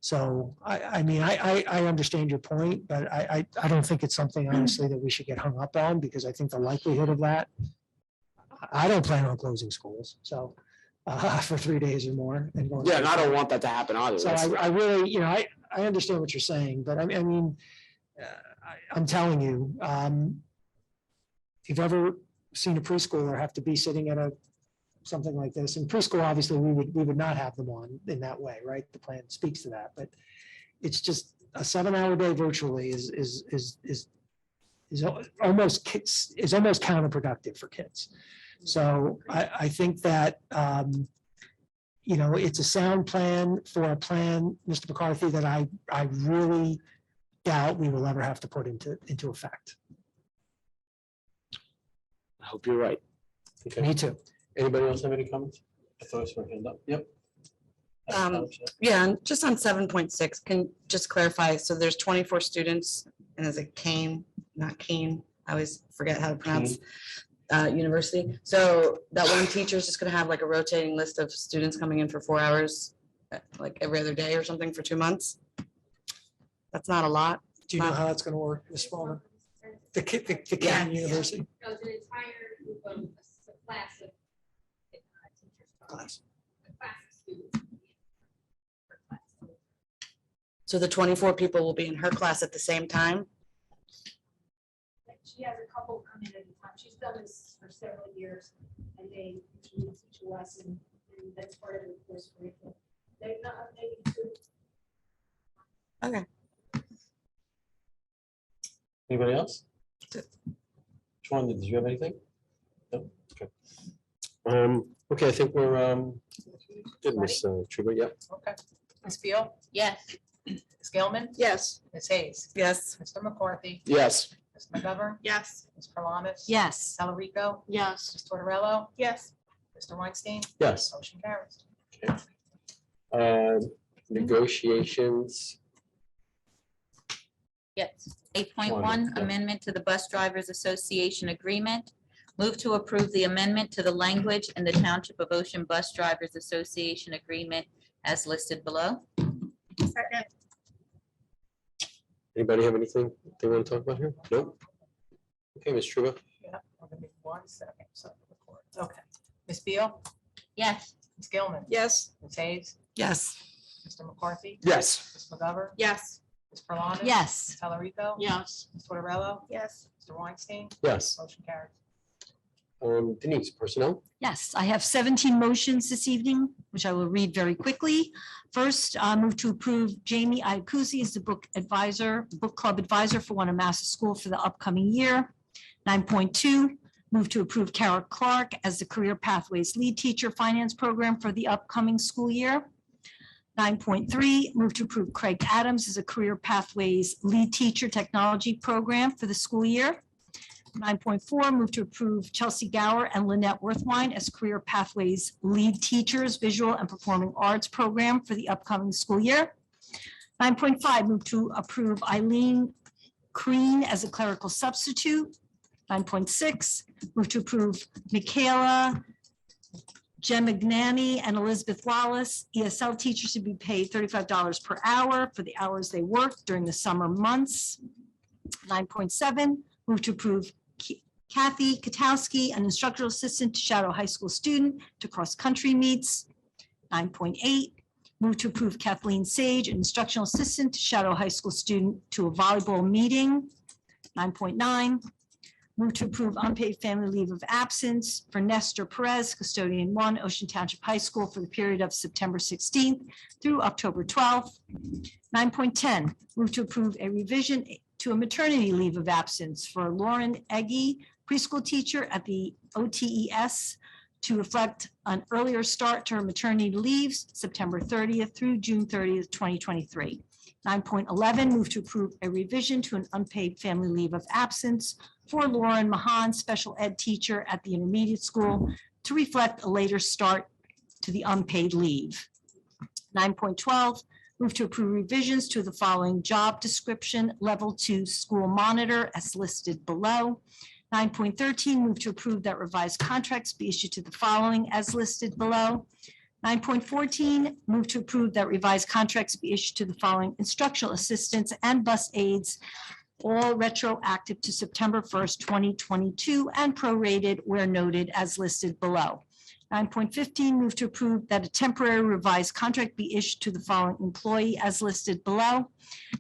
So I understand your point, but I don't think it's something honestly that we should get hung up on because I think the likelihood of that, I don't plan on closing schools. So for 3 days or more. And going Yeah, and I don't want that to happen either. So I really, I understand what you're saying, but I'm telling you, if you've ever seen a preschooler have to be sitting at something like this, in preschool, obviously we would not have them on in that way, right? The plan speaks to that, but it's just a 7-hour day virtually is almost counterproductive for kids. So I think that, it's a sound plan for a plan, Mr. McCarthy, that I really doubt we will ever have to put into effect. I hope you're right. Okay. Me too. Anybody else have any comments? I thought I saw a hand up. Yep. Yeah, and just on 7.6, can just clarify, so there's 24 students, and is it Kane, not Kane? I always forget how to pronounce university. So that one teacher is just gonna have like a rotating list of students coming in for 4 hours, like every other day or something for 2 months? That's not a lot. Do you know how that's going to work, Ms. Spaulding? The Kane University So it's an entire group of a class of teachers. class. A class of students. So the 24 people will be in her class at the same time? She has a couple come in at a time. She's done this for several years and they usually teach a lesson and that's part of the course curriculum. They've not updated to. Okay. Anybody else? Sean, did you have anything? No? Okay. Okay, I think we're good, Ms. Truba, yeah. Okay. Ms. Beal? Yes. Ms. Gilman? Yes. Ms. Hayes? Yes. Mr. McCarthy? Yes. Ms. McGovern? Yes. Ms. Parlonis? Yes. Talarico? Yes. Ms. Tortorella? Yes. Mr. Weinstein? Yes. Motion carries. Negotiations. Yes. 8.1, amendment to the Bus Drivers Association Agreement. Move to approve the amendment to the language in the Township of Ocean Bus Drivers Association Agreement as listed below. Second. Anybody have anything they want to talk about here? Nope. Okay, Ms. Truba. Yeah, we're gonna be 1 second. So record. Okay. Ms. Beal? Yes. Ms. Gilman? Yes. Ms. Hayes? Yes. Mr. McCarthy? Yes. Ms. McGovern? Yes. Ms. Parlonis? Yes. Ms. Talarico? Yes. Ms. Tortorella? Yes. Mr. Weinstein? Yes. Motion carries. Denise, personnel. Yes, I have 17 motions this evening, which I will read very quickly. First, I move to approve Jamie Iacuzzi as the book club advisor for Wanamassa School for the upcoming year. 9.2, move to approve Kara Clark as the Career Pathways Lead Teacher Finance Program for the upcoming school year. 9.3, move to approve Craig Adams as a Career Pathways Lead Teacher Technology Program for the school year. 9.4, move to approve Chelsea Gower and Lynette Worthwine as Career Pathways Lead Teachers Visual and Performing Arts Program for the upcoming school year. 9.5, move to approve Eileen Crean as a clerical substitute. 9.6, move to approve Michaela Gemignani and Elizabeth Wallace, ESL teachers to be paid $35 per hour for the hours they work during the summer months. 9.7, move to approve Kathy Katowski, an instructional assistant to Shadow High School student to cross-country meets. 9.8, move to approve Kathleen Sage, an instructional assistant to Shadow High School student to a volleyball meeting. 9.9, move to approve unpaid family leave of absence for Nestor Perez, custodian 1, Ocean Township High School for the period of September 16th through October 12th. 9.10, move to approve a revision to a maternity leave of absence for Lauren Eggy, preschool teacher at the OTES, to reflect an earlier start to her maternity leaves, September 30th through June 30th, 2023. 9.11, move to approve a revision to an unpaid family leave of absence for Lauren Mahan, special ed teacher at the intermediate school, to reflect a later start to the unpaid leave. 9.12, move to approve revisions to the following job description, level 2 school monitor as listed below. 9.13, move to approve that revised contracts be issued to the following as listed below. 9.14, move to approve that revised contracts be issued to the following instructional assistants and bus aides, all retroactive to September 1st, 2022, and prorated where noted as listed below. 9.15, move to approve that a temporary revised contract be issued to the following employee as listed below.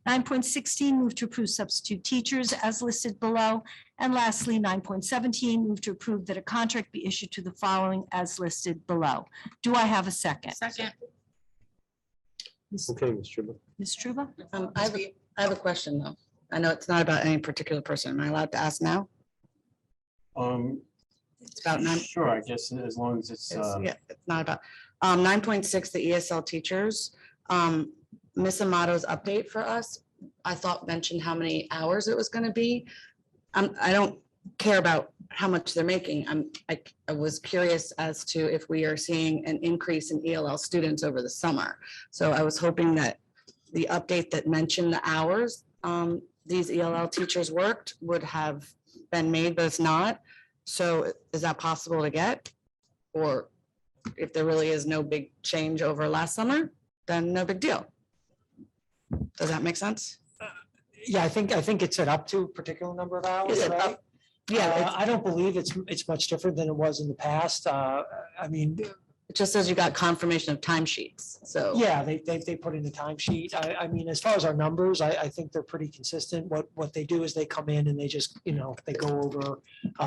9.16, move to approve substitute teachers as listed below. And lastly, 9.17, move to approve that a contract be issued to the following as listed below. Do I have a second? Second. Okay, Ms. Truba. Ms. Truba? I have a question though. I know it's not about any particular person. Am I allowed to ask now? It's about nine. Sure, I guess as long as it's. Yeah, it's not about, 9.6, the ESL teachers. Miss Amato's update for us, I thought mentioned how many hours it was gonna be. I don't care about how much they're making. I was curious as to if we are seeing an increase in ELL students over the summer. So I was hoping that the update that mentioned the hours these ELL teachers worked would have been made, but it's not. So is that possible to get? Or if there really is no big change over last summer, then no big deal. Does that make sense? Yeah, I think it's set up to a particular number of hours, Is it right? up? Yeah, I don't believe it's much different than it was in the past. I mean, it just says you got confirmation of timesheets, so. yeah, they put in the timesheet. I mean, as far as our numbers, I think they're pretty consistent. What they do is they come in and they just, they go over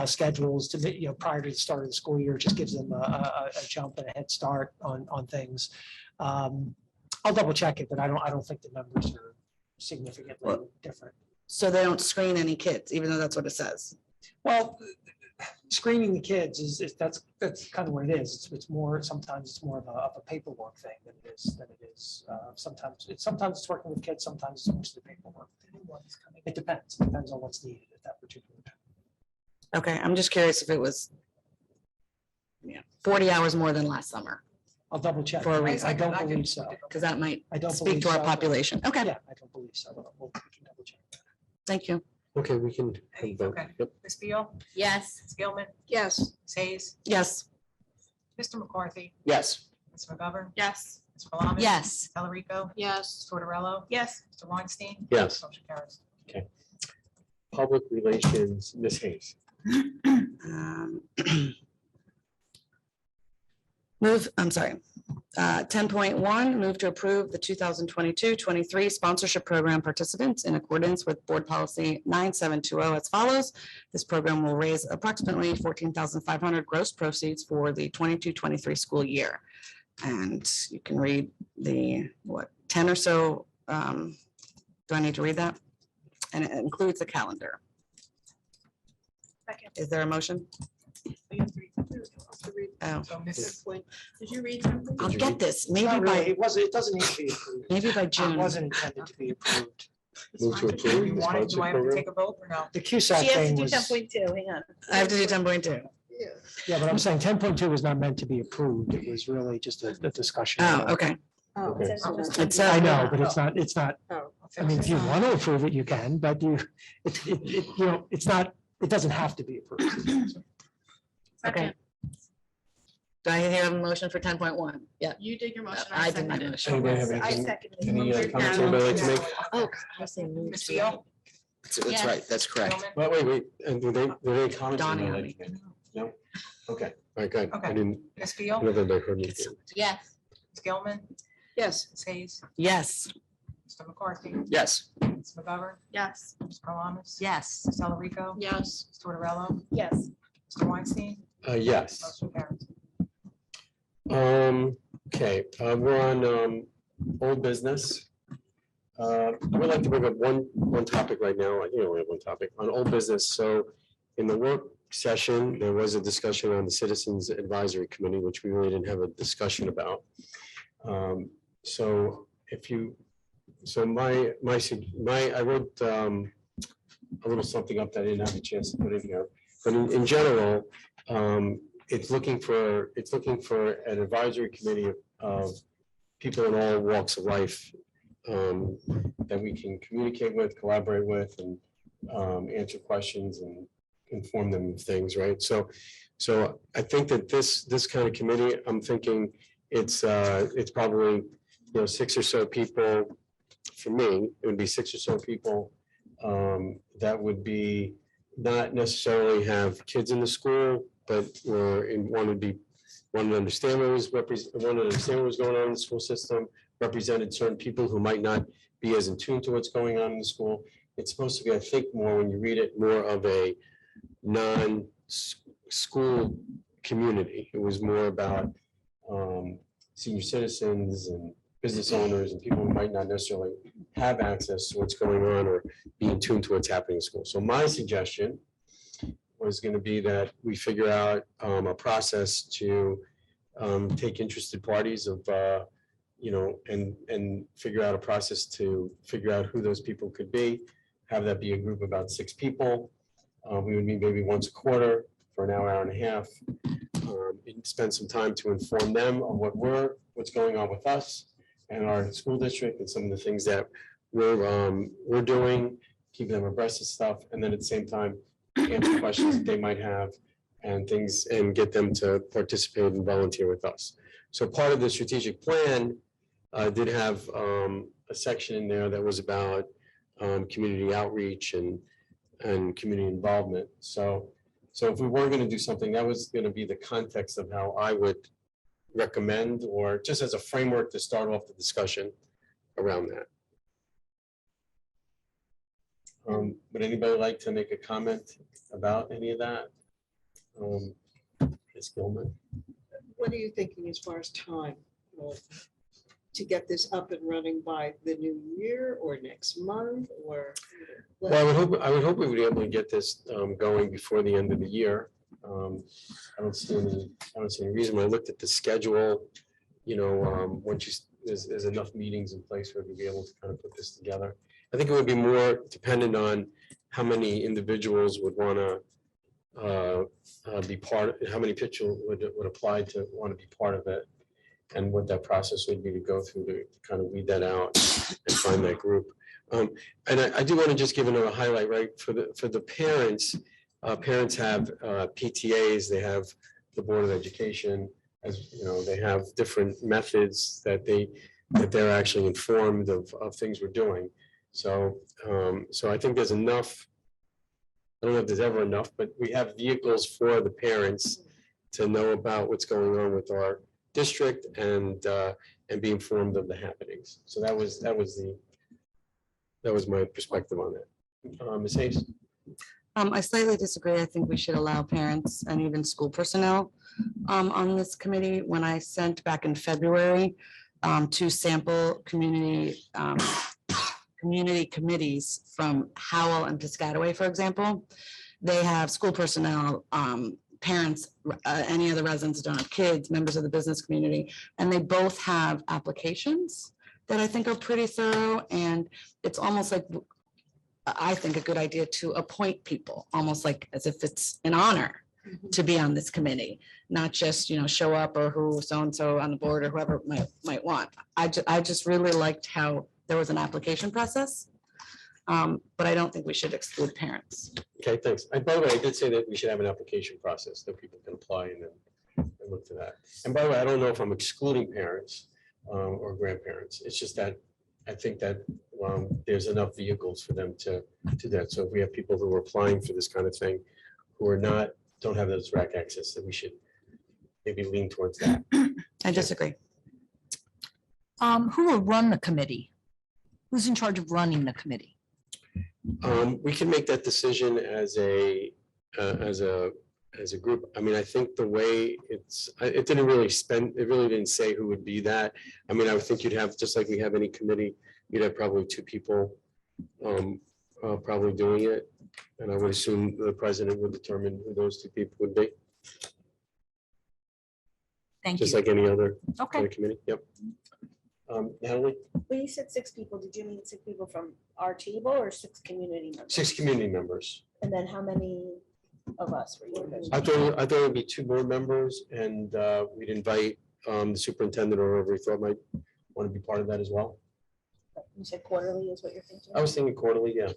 schedules to, prior to the start of the school year, it just gives them a jump and a head start on things. I'll double check it, but I don't think the numbers are significantly different. So they don't screen any kids, even though that's what it says. Well, screening the kids that's kind of what it is. Sometimes it's more of a paperwork thing than it is. Sometimes it's working with kids, sometimes it's mostly paperwork. It depends on what's needed at that particular time. Okay, I'm just curious if it was 40 hours more than last summer. I'll double check. For a reason. I don't believe so. Because that might I don't speak to our believe so. population. Okay, Yeah, I don't believe so. We can double check. thank you. Okay, we can. vote. Okay. Yep. Ms. Beal, Yes. Ms. Gilman, Yes. Ms. Hayes, Yes, Mr. McCarthy, Yes. Ms. McGovern, Yes. Ms. Malama. Yes. Talerico, Yes. Ms. Tortorella, Yes. Mr. Weinstein. Yes. Motion carries. Public relations, Ms. Hayes. I'm sorry. 10.1, move to approve the 2022-23 sponsorship program participants in accordance with board policy 9720 as follows. This program will raise approximately $14,500 gross proceeds for the 22-23 school year. And you can read the, 10 or so. Do I need to read that? And it includes the calendar. Second. Is there a motion? We have three. Oh, So Mrs. Point, did you read something? I'll get this, maybe Not really, by, it wasn't, it doesn't need to be approved. maybe by It June. wasn't intended to be approved. Move to Do approve you the want it? Do sponsorship I have to program. take a vote or no? The CUSAC She has to thing do was, 10.2, hang on. I have to do 10.2. Yeah. yeah, but I'm saying 10.2 was not meant to be approved. It was really just a discussion. Oh, okay. Oh, Okay. it says- It's, I know, but it's not, Oh, I mean, if you want to approve it, you can, but you know, it's not, it doesn't have to be approved. okay. Do I hear a motion for 10.1? Yeah. You did your motion. I did my motion. Anybody have I anything, seconded. any it. comments anybody like to make? Oh, I was saying move Ms. to- Beal? That's right, that's correct. Gilman? Wait, and do there any comments? Donnie, anybody like to make? No? Okay, all right, good. I Okay. didn't, Ms. I Beal? never heard me. Yes. Ms. Gilman? yes. Ms. Hayes? Yes. Mr. McCarthy? Yes. Ms. McGovern? Yes. Ms. Karlonis? Yes. Ms. Delarico? Yes. Ms. Tortorella? Yes. Mr. Weinstein? Yes. Motion carries. Okay, we're on old business. I would like to bring up one topic right now. I think I only have one topic on old business. So in the work session, there was a discussion on the Citizens Advisory Committee, which we really didn't have a discussion about. So if you, so I wrote a little something up that I didn't have a chance to put in here. But in general, it's looking for an advisory committee of people in all walks of life that we can communicate with, collaborate with, and answer questions and inform them of things, right? So I think that this kind of committee, I'm thinking it's probably, 6 or so people. For me, it would be 6 or so people that would be not necessarily have kids in the school, but want to understand what was going on in the school system, represented certain people who might not be as in tune to what's going on in the school. It's supposed to be, I think, more, when you read it, more of a non-school community. It was more about senior citizens and business owners and people who might not necessarily have access to what's going on or be in tune to what's happening in school. So my suggestion was going to be that we figure out a process to take interested parties of, and figure out a process to figure out who those people could be, have that be a group of about 6 people. We would meet maybe once a quarter for an hour, hour and a half, and spend some time to inform them of what's going on with us and our school district and some of the things that we're doing, keep them abreast of stuff, and then at the same time, answer questions that they might have and things, and get them to participate and volunteer with us. So part of the strategic plan did have a section in there that was about community outreach and community involvement. So if we were going to do something, that was going to be the context of how I would recommend, or just as a framework to start off the discussion around that. Would anybody like to make a comment about any of that? Ms. Gilman? What are you thinking as far as time? To get this up and running by the new year or next month or? Well, I would hope we would be able to get this going before the end of the year. I don't see any reason. When I looked at the schedule, once there's enough meetings in place for us to be able to kind of put this together. I think it would be more dependent on how many individuals would want to be part, how many people would apply to want to be part of it, and what that process would be to go through to kind of weed that out and find that group. And I do want to just give another highlight, right? For the parents, parents have PTAs, they have the Board of Education, as you know, they have different methods that they're actually informed of things we're doing. So I think there's enough. I don't know if there's ever enough, but we have vehicles for the parents to know about what's going on with our district and be informed of the happenings. So that was my perspective on that. Ms. Hayes? I slightly disagree. I think we should allow parents and even school personnel on this committee. When I sent back in February 2 sample community committees from Howell and Piscataway, for example, they have school personnel parents, any of the residents that don't have kids, members of the business community, and they both have applications that I think are pretty thorough, and it's almost like, I think, a good idea to appoint people, almost like as if it's an honor to be on this committee, not just, show up or who so-and-so on the board or whoever might want. I just really liked how there was an application process. But I don't think we should exclude parents. Okay, thanks. And by the way, I did say that we should have an application process that people can apply and then look to that. And by the way, I don't know if I'm excluding parents or grandparents. It's just that I think that there's enough vehicles for them to do that. So if we have people who are applying for this kind of thing, who are don't have those rack access, that we should maybe lean towards that. I disagree. Who will run the committee? Who's in charge of running the committee? We can make that decision as a group. I mean, I think the way it really didn't say who would be that. I mean, I would think you'd have, just like we have any committee, you'd have probably two people probably doing it. And I would assume the president would determine who those two people would be. Thank you. Just like any other Okay. kind of committee. Yep. Natalie, When you said 6 people, did you mean 6 people from our table or 6 community members? 6 community members. And then how many of us were you? I thought it would be 2 board members, and we'd invite the superintendent or whoever we thought might want to be part of that as well. You said quarterly is what you're thinking? I was thinking quarterly, yeah.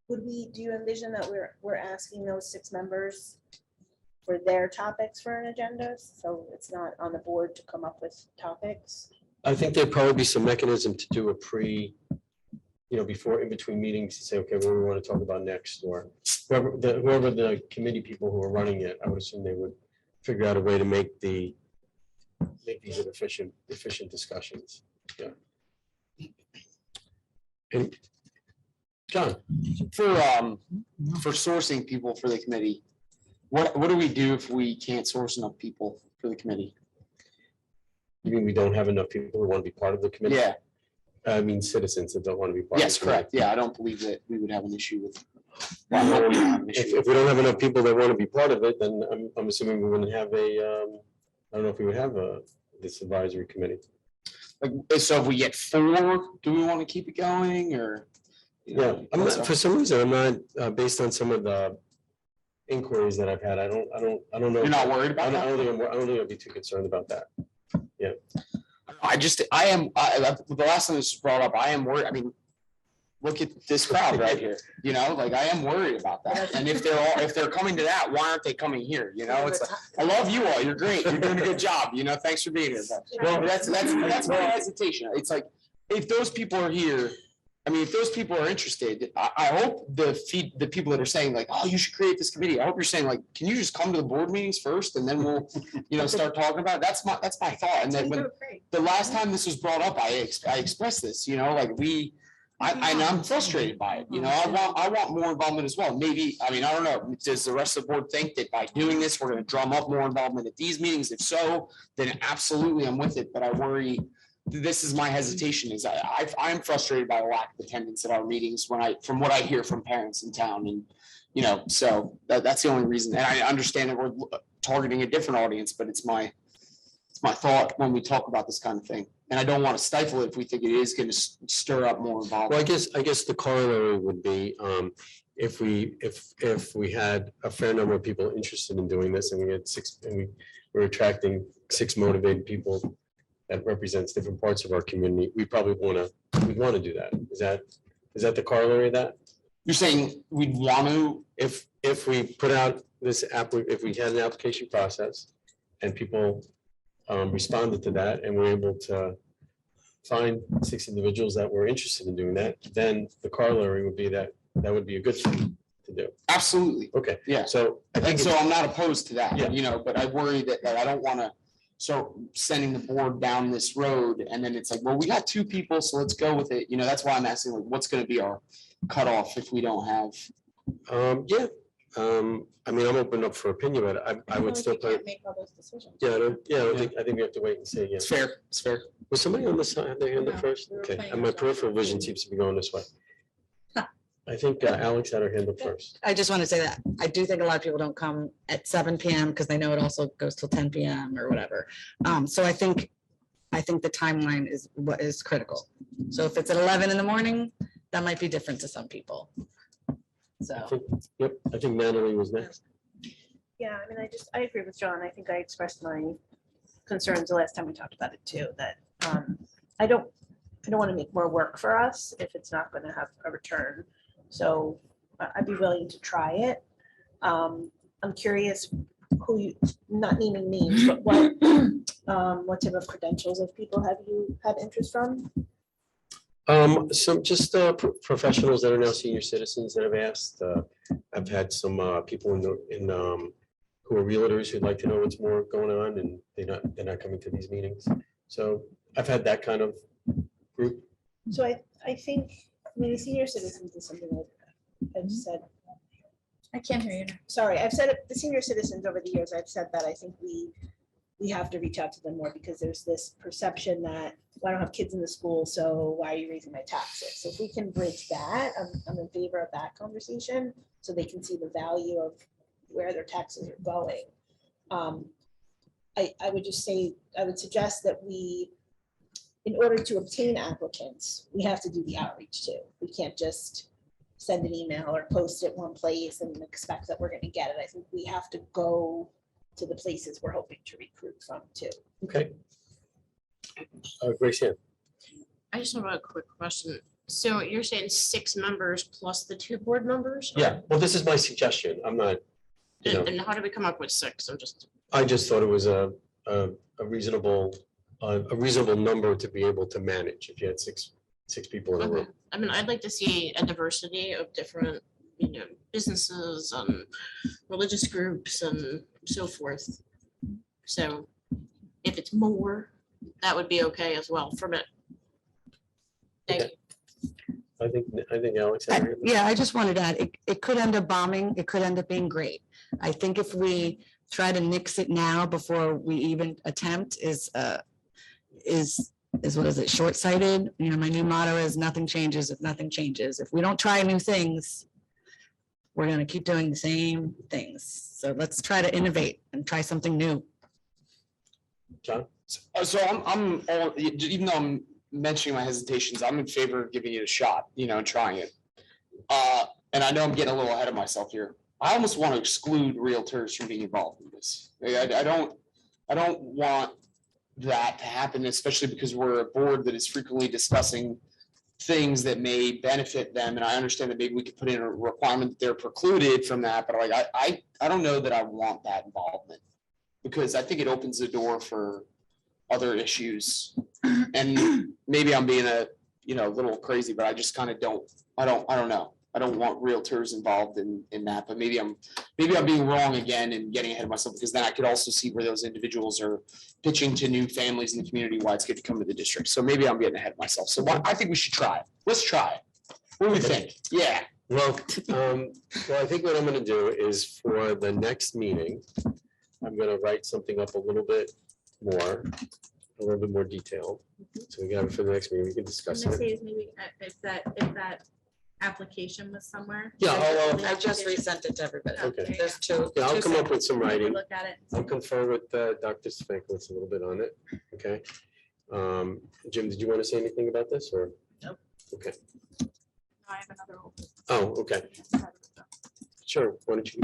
Do you envision that we're asking those 6 members for their topics for an agenda? So it's not on the board to come up with topics? I think there'd probably be some mechanism to do a before, in between meetings, to say, okay, what do we want to talk about next? Or whoever the committee people who are running it, I would assume they would figure out a way to make these efficient discussions. Yeah. And John, For sourcing people for the committee, what do we do if we can't source enough people for the committee? you mean we don't have enough people who want to be part of the committee? Yeah, I mean, citizens that don't want to be part of the yes, committee. correct. Yeah, I don't believe that we would have an issue with. If we don't have enough people that want to be part of it, then I'm assuming we wouldn't have I don't know if we would have this advisory committee. Like, so if we get 4, do we want to keep it going or? Yeah, for some reason, I'm not, based on some of the inquiries that I've had, I don't know. You're not worried about that? I don't think I'd be too concerned about that. Yeah. The last time this was brought up, I am worried. I mean, look at this crowd right here, like I am worried about that. And if they're coming to that, why aren't they coming here? It's like, I love you all. You're great. You're doing a good job. Thanks for being here. Well, that's my hesitation. It's like, if those people are here, I mean, if those people are interested, I hope the people that are saying like, oh, you should create this committee. I hope you're saying like, can you just come to the board meetings first and then we'll, start talking about it. That's my thought. And then when the last time this was brought up, I expressed this, like I'm frustrated by it. I want more involvement as well. Maybe, I mean, I don't know. Does the rest of the board think that by doing this, we're going to drum up more involvement at these meetings? If so, then absolutely I'm with it. But I worry, this is my hesitation, is I'm frustrated by the lack of attendance at our meetings from what I hear from parents in town. And, so that's the only reason. And I understand that we're targeting a different audience, but it's my thought when we talk about this kind of thing. And I don't want to stifle it if we think it is going to stir up more involvement. Well, I guess the corollary would be, if we had a fair number of people interested in doing this, and we had 6, and we're attracting 6 motivated people that represents different parts of our community, we probably want to do that. Is that the corollary of that? You're saying we'd want to, if we put out this if we had an application process and people responded to that and we're able to find 6 individuals that were interested in doing that, then the corollary would be that would be a good thing to do. Absolutely. Okay. Yeah. So I'm not opposed to that, Yeah. But I worry that I don't want to start sending the board down this road. And then it's like, well, we got 2 people, so let's go with it. That's why I'm asking, like, what's going to be our cutoff if we don't have? Yeah. I mean, I'm open up for opinion, but I would still play. Make all those decisions. Yeah, I think we have to wait and see. Yeah. It's fair. It's fair. Was somebody on the side, their hand up first? we were Okay, playing and my ourselves. peripheral vision seems to be going this way. I think Alex had her hand up first. I just want to say that I do think a lot of people don't come at 7 PM because they know it also goes till 10 PM or whatever. So I think the timeline is what is critical. So if it's at 11 in the morning, that might be different to some people. So. Yep, I think Natalie was next. Yeah, I mean, I agree with John. I think I expressed my concerns the last time we talked about it too, that I don't want to make more work for us if it's not going to have a return. So I'd be willing to try it. I'm curious who you, not naming names, but what type of credentials of people have you had interest from? Some just professionals that are now senior citizens that have asked. I've had some people who are realtors who'd like to know what's more going on, and they're not coming to these meetings. So I've had that kind of group. So I think, I mean, the senior citizens is something I've said. I can't hear you. Sorry, I've said it, the senior citizens over the years, I've said that I think we have to reach out to them more because there's this perception that, well, I don't have kids in the school, so why are you raising my taxes? So if we can bridge that, I'm in favor of that conversation, so they can see the value of where their taxes are going. I would just say, I would suggest that we, in order to obtain applicants, we have to do the outreach too. We can't just send an email or post it one place and expect that we're going to get it. I think we have to go to the places we're hoping to recruit from too. Okay. Grace, I just have a quick question. So you're saying 6 members plus the 2 board members? yeah. Well, this is my suggestion. I'm not. You know, And how did we come up with 6? I just thought it was a reasonable number to be able to manage if you had six people in a room. I mean, I'd like to see a diversity of different, businesses and religious groups and so forth. So if it's more, that would be okay as well from it. Thank you. I think Alex. had her hand up. Yeah, I just wanted to add, it could end up bombing, it could end up being great. I think if we try to nix it now before we even attempt is what is it, short-sighted? My new motto is nothing changes if nothing changes. If we don't try new things, we're gonna keep doing the same things. So let's try to innovate and try something new. John? So I'm all, even though I'm mentioning my hesitations, I'm in favor of giving it a shot, and trying it. And I know I'm getting a little ahead of myself here. I almost want to exclude realtors from being involved in this. I don't want that to happen, especially because we're a board that is frequently discussing things that may benefit them. And I understand that maybe we could put in a requirement that they're precluded from that, but I don't know that I want that involvement because I think it opens the door for other issues. And maybe I'm being a little crazy, but I just kind of I don't know. I don't want realtors involved in that, but maybe I'm being wrong again and getting ahead of myself because then I could also see where those individuals are pitching to new families in the community why it's good to come to the district. So maybe I'm getting ahead of myself. So I think we should try it. Let's try it. What do we think? Yeah. Well, I think what I'm going to do is for the next meeting, I'm going to write something up a little bit more detailed. So we got it for the next meeting. We can discuss it. Maybe if that application was somewhere. Yeah, I just resent it to everybody. Okay. There's 2. Yeah, I'll come up with some writing. Look at it. I'll confer with Dr. Spanklitz a little bit on it. Okay. Jim, did you want to say anything about this or? Nope. Okay. I have another. Oh, okay. Sure. Why don't you?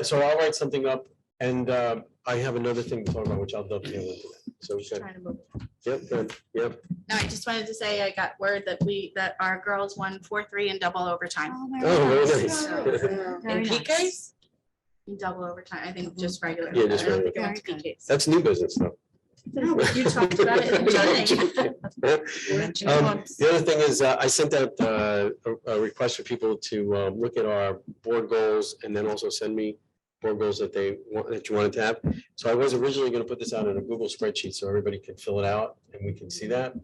So I'll write something up and I have another thing to talk about, which I'll dovetail into that. So we can. Yep, good. Yep. No, I just wanted to say I got word that our girls won 4-3 in double overtime. Oh, very nice. In PKs? In double overtime, I think just regular. Yeah, just I don't regular. think it went to PKs. That's new business though. No, but you talked about it in the beginning. The other thing is I sent out a request for people to look at our board goals and then also send me board goals that you wanted to have. So I was originally going to put this out in a Google spreadsheet so everybody can fill it out and we can see that.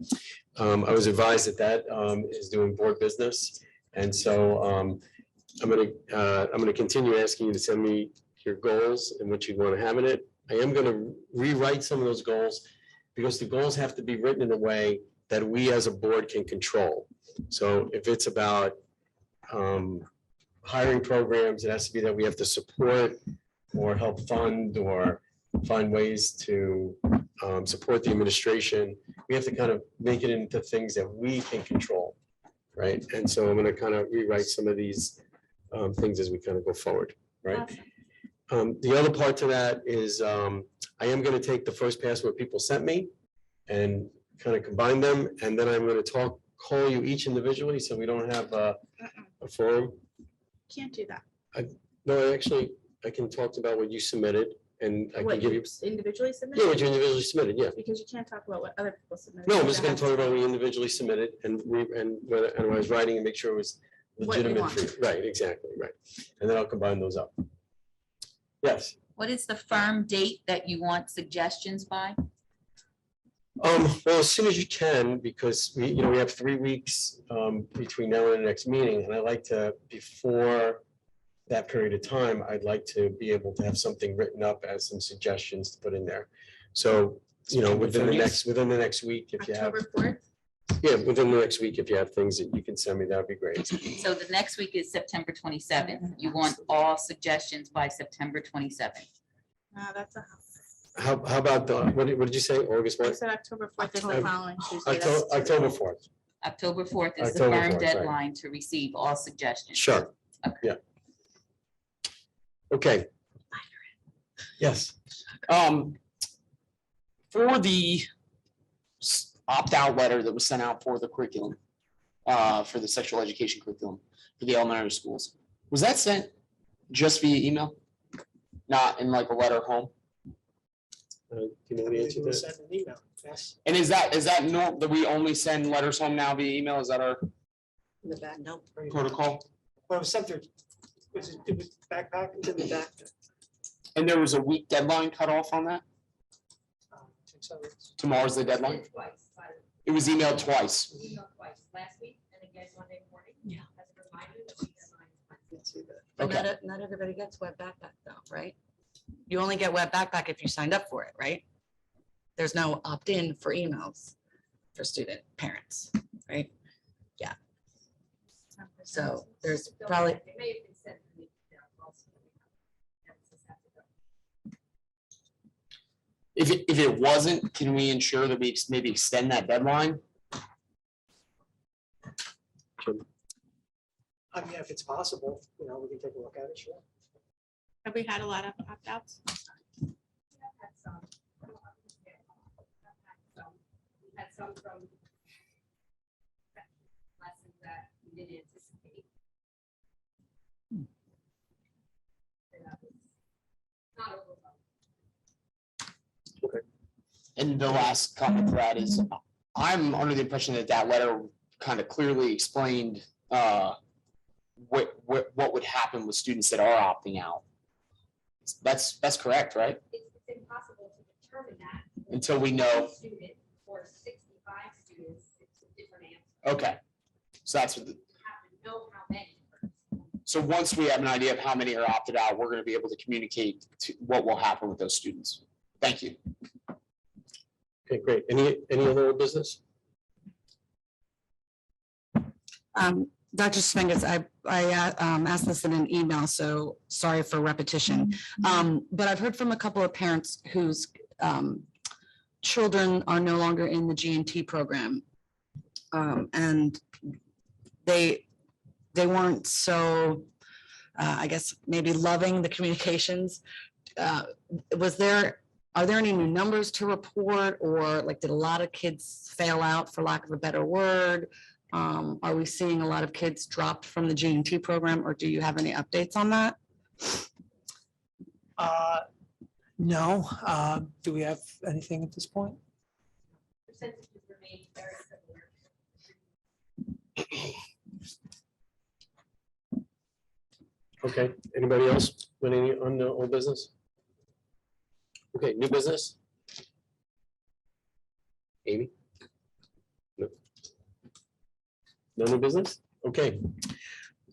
I was advised that is doing board business. And so I'm going to continue asking you to send me your goals and what you want to have in it. I am going to rewrite some of those goals because the goals have to be written in a way that we as a board can control. So if it's about hiring programs. It has to be that we have to support or help fund or find ways to support the administration. We have to kind of make it into things that we can control, right? And so I'm gonna kind of rewrite some of these things as we kind of go forward, right? The other part to that is I am gonna take the first pass what people sent me and kind of combine them, and then I'm gonna call you each individually, so we don't have a forum. Can't do that. No, actually, I can talk about what you submitted, and I can What give you, individually yeah, submitted? what you individually submitted, yeah. Because you can't talk about what other people submitted. No, I'm just That gonna has talk to about be- what you individually submitted and when I was writing and make sure it was What you legitimate. want. for you. Right, exactly, right. And then I'll combine those up. Yes. What is the firm date that you want suggestions by? Well, as soon as you can, because we have 3 weeks between now and the next meeting, and I like to, before that period of time, I'd like to be able to have something written up as some suggestions to put in there. So, within the next week, if you have, October 4th? yeah, within the next week, if you have things that you can send me, that'd be great. So the next week is September 27th. You want all suggestions by September 27th. No, that's a, How about what did you say, August I what? said October 4th is the October- following Tuesday. That's October 4th. October 4th is the October firm 4th, right. deadline to receive all suggestions. Sure, yeah. Okay. Yes. For the opt-out letter that was sent out for the curriculum, for the sexual education curriculum for the elementary schools, was that sent just via email? Not in like a letter home? Do you know the answer to that? Send an email, yes. And is that normal that we only send letters home now via email? Is that our In the back, no. protocol? Well, it was sent through, it was backpack into the back. And there was a week deadline cut off on that? So it's- Tomorrow's the deadline? It was emailed twice. Last week and again Monday morning. Yeah. As a reminder that we deadline. But Okay. not everybody gets web backpack though, right? You only get web backpack if you signed up for it, right? There's no opt-in for emails for student parents, right? Yeah. So there's probably, It may have been sent to me. Also. If it wasn't, can we ensure that we maybe extend that deadline? I mean, if it's possible, we can take a look at it, sure. Have we had a lot of opt-outs? We had some from lessons that we didn't anticipate. And that was not overwhelming. And the last comment to that is, I'm under the impression that that letter kind of clearly explained what would happen with students that are opting out. That's correct, right? It's impossible to determine that. Until we know. Student or 65 students, it's a different answer. Okay. So that's what, You have to know how many. so once we have an idea of how many are opted out, we're going to be able to communicate to what will happen with those students. Thank you. Okay, great. Any other old business? Dr. Spengus, I asked this in an email, so sorry for repetition. But I've heard from a couple of parents whose children are no longer in the G&T program. And they weren't so, I guess, maybe loving the communications. Are there any new numbers to report, or like, did a lot of kids fail out, for lack of a better word? Are we seeing a lot of kids dropped from the G&T program, or do you have any updates on that? No, do we have anything at this point? Percentages remain very similar. Okay, anybody else? Any on the old business? Okay, new business? Amy? No. No new business? Okay.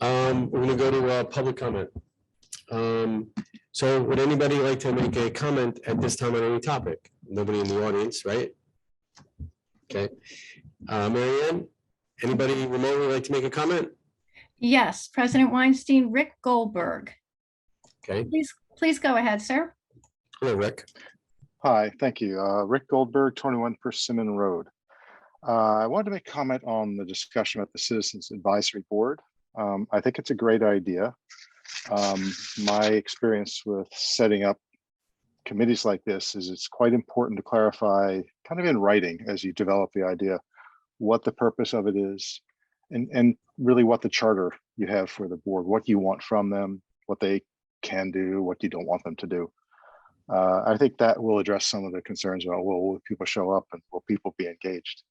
We're gonna go to public comment. So would anybody like to make a comment at this time on any topic? Nobody in the audience, right? Okay. Mary Ann, anybody remotely like to make a comment? Yes, President Weinstein, Rick Goldberg. Okay, Please go ahead, sir. hello, Rick. Hi, thank you. Rick Goldberg, 21 Persimmon Road. I wanted to make a comment on the discussion about the Citizens Advisory Board. I think it's a great idea. My experience with setting up committees like this is it's quite important to clarify kind of in writing as you develop the idea, what the purpose of it is, and really what the charter you have for the board, what you want from them, what they can do, what you don't want them to do. I think that will address some of the concerns about, well, will people show up and will people be engaged?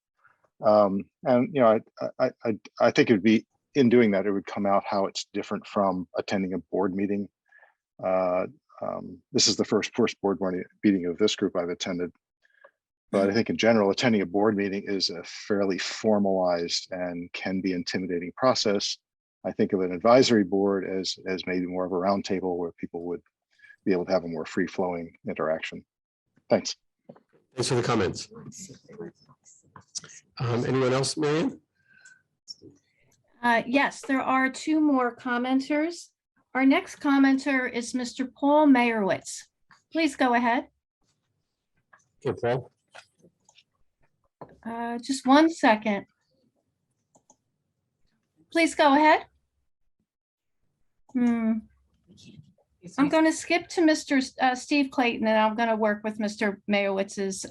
And you know, I think it would be, in doing that, it would come out how it's different from attending a board meeting. This is the first board meeting of this group I've attended. But I think in general, attending a board meeting is a fairly formalized and can be intimidating process. I think of an advisory board as maybe more of a roundtable where people would be able to have a more free-flowing interaction. Thanks. Thanks for the comments. Anyone else, Marion? Yes, there are two more commenters. Our next commenter is Mr. Paul Meyerowitz. Please go ahead. Okay, Paul. Just 1 second. Please go ahead. I'm going to skip to Mr. Steve Clayton, and I'm going to work with Mr. Meyowitz's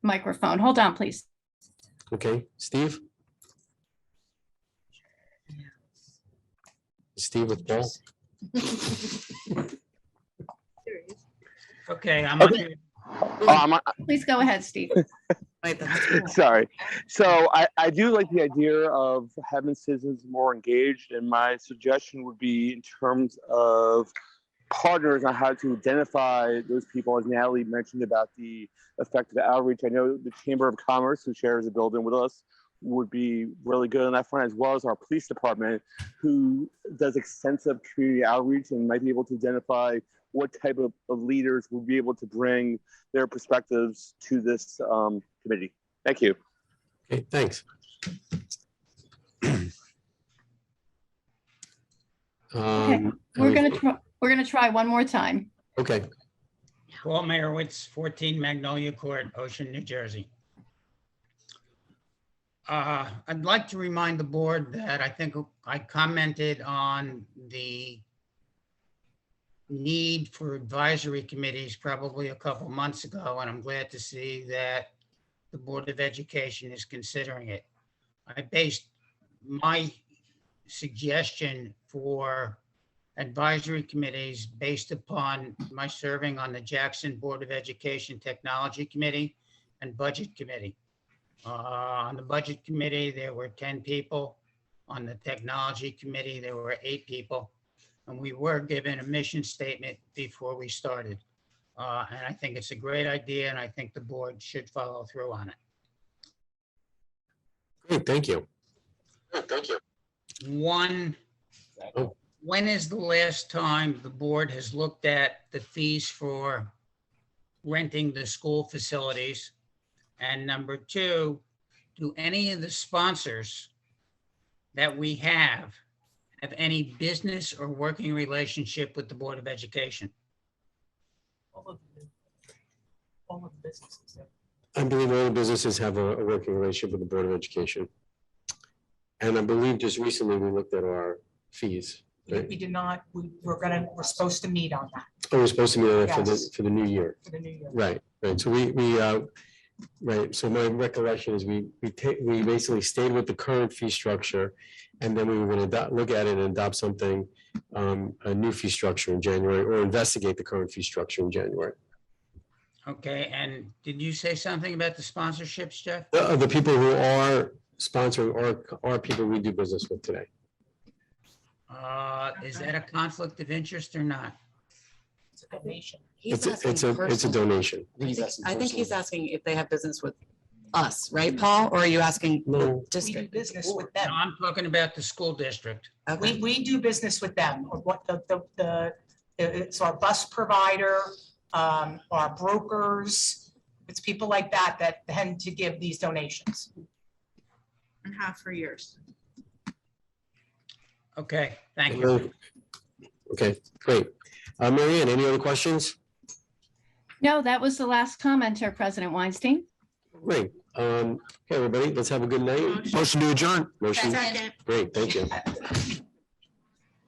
microphone. Hold on, please. Okay, Steve? Steve with Paul? Okay, I'm Okay. Please go ahead, Steve. sorry. So I do like the idea of having citizens more engaged, and my suggestion would be in terms of partners on how to identify those people, as Natalie mentioned about the effective outreach. I know the Chamber of Commerce, who shares a building with us, would be really good on that front, as well as our police department, who does extensive community outreach and might be able to identify what type of leaders would be able to bring their perspectives to this committee. Thank you. Okay, thanks. Okay, we're gonna try one more time. Okay. Paul Meyerowitz, 14 Magnolia Court, Ocean, New Jersey. I'd like to remind the board that I think I commented on the need for advisory committees probably a couple months ago, and I'm glad to see that the Board of Education is considering it. I based my suggestion for advisory committees based upon my serving on the Jackson Board of Education Technology Committee and Budget Committee. On the Budget Committee, there were 10 people. On the Technology Committee, there were 8 people. And we were given a mission statement before we started. And I think it's a great idea, and I think the board should follow through on it. Great, thank you. Thank you. When is the last time the board has looked at the fees for renting the school facilities? And number 2, do any of the sponsors that we have any business or working relationship with the Board of Education? All of the businesses. I believe all the businesses have a working relationship with the Board of Education. And I believe just recently we looked at our fees. Right? We did not, we're supposed to meet on that. Oh, we're supposed to meet on that Yes. for the new year. For the new year. Right, right. So right. So my recollection is we basically stayed with the current fee structure, and then we were going to look at it and adopt something, a new fee structure in January, or investigate the current fee structure in January. Okay, and did you say something about the sponsorships, Jeff? The people who are sponsoring are people we do business with today. Is that a conflict of interest or not? It's a donation. It's a donation. I think he's asking if they have business with us, right, Paul? Or are you asking the We do district? business with them. No, I'm talking about the school district. We do business with them. Or what it's our bus provider, our brokers. It's people like that that tend to give these donations. And have for years. Okay, thank you. Okay, great. Mary Ann, any other questions? No, that was the last commenter, President Weinstein. Great. Okay, everybody, let's have a good night. Motion to adjourn. Motion. Second. Great, thank you.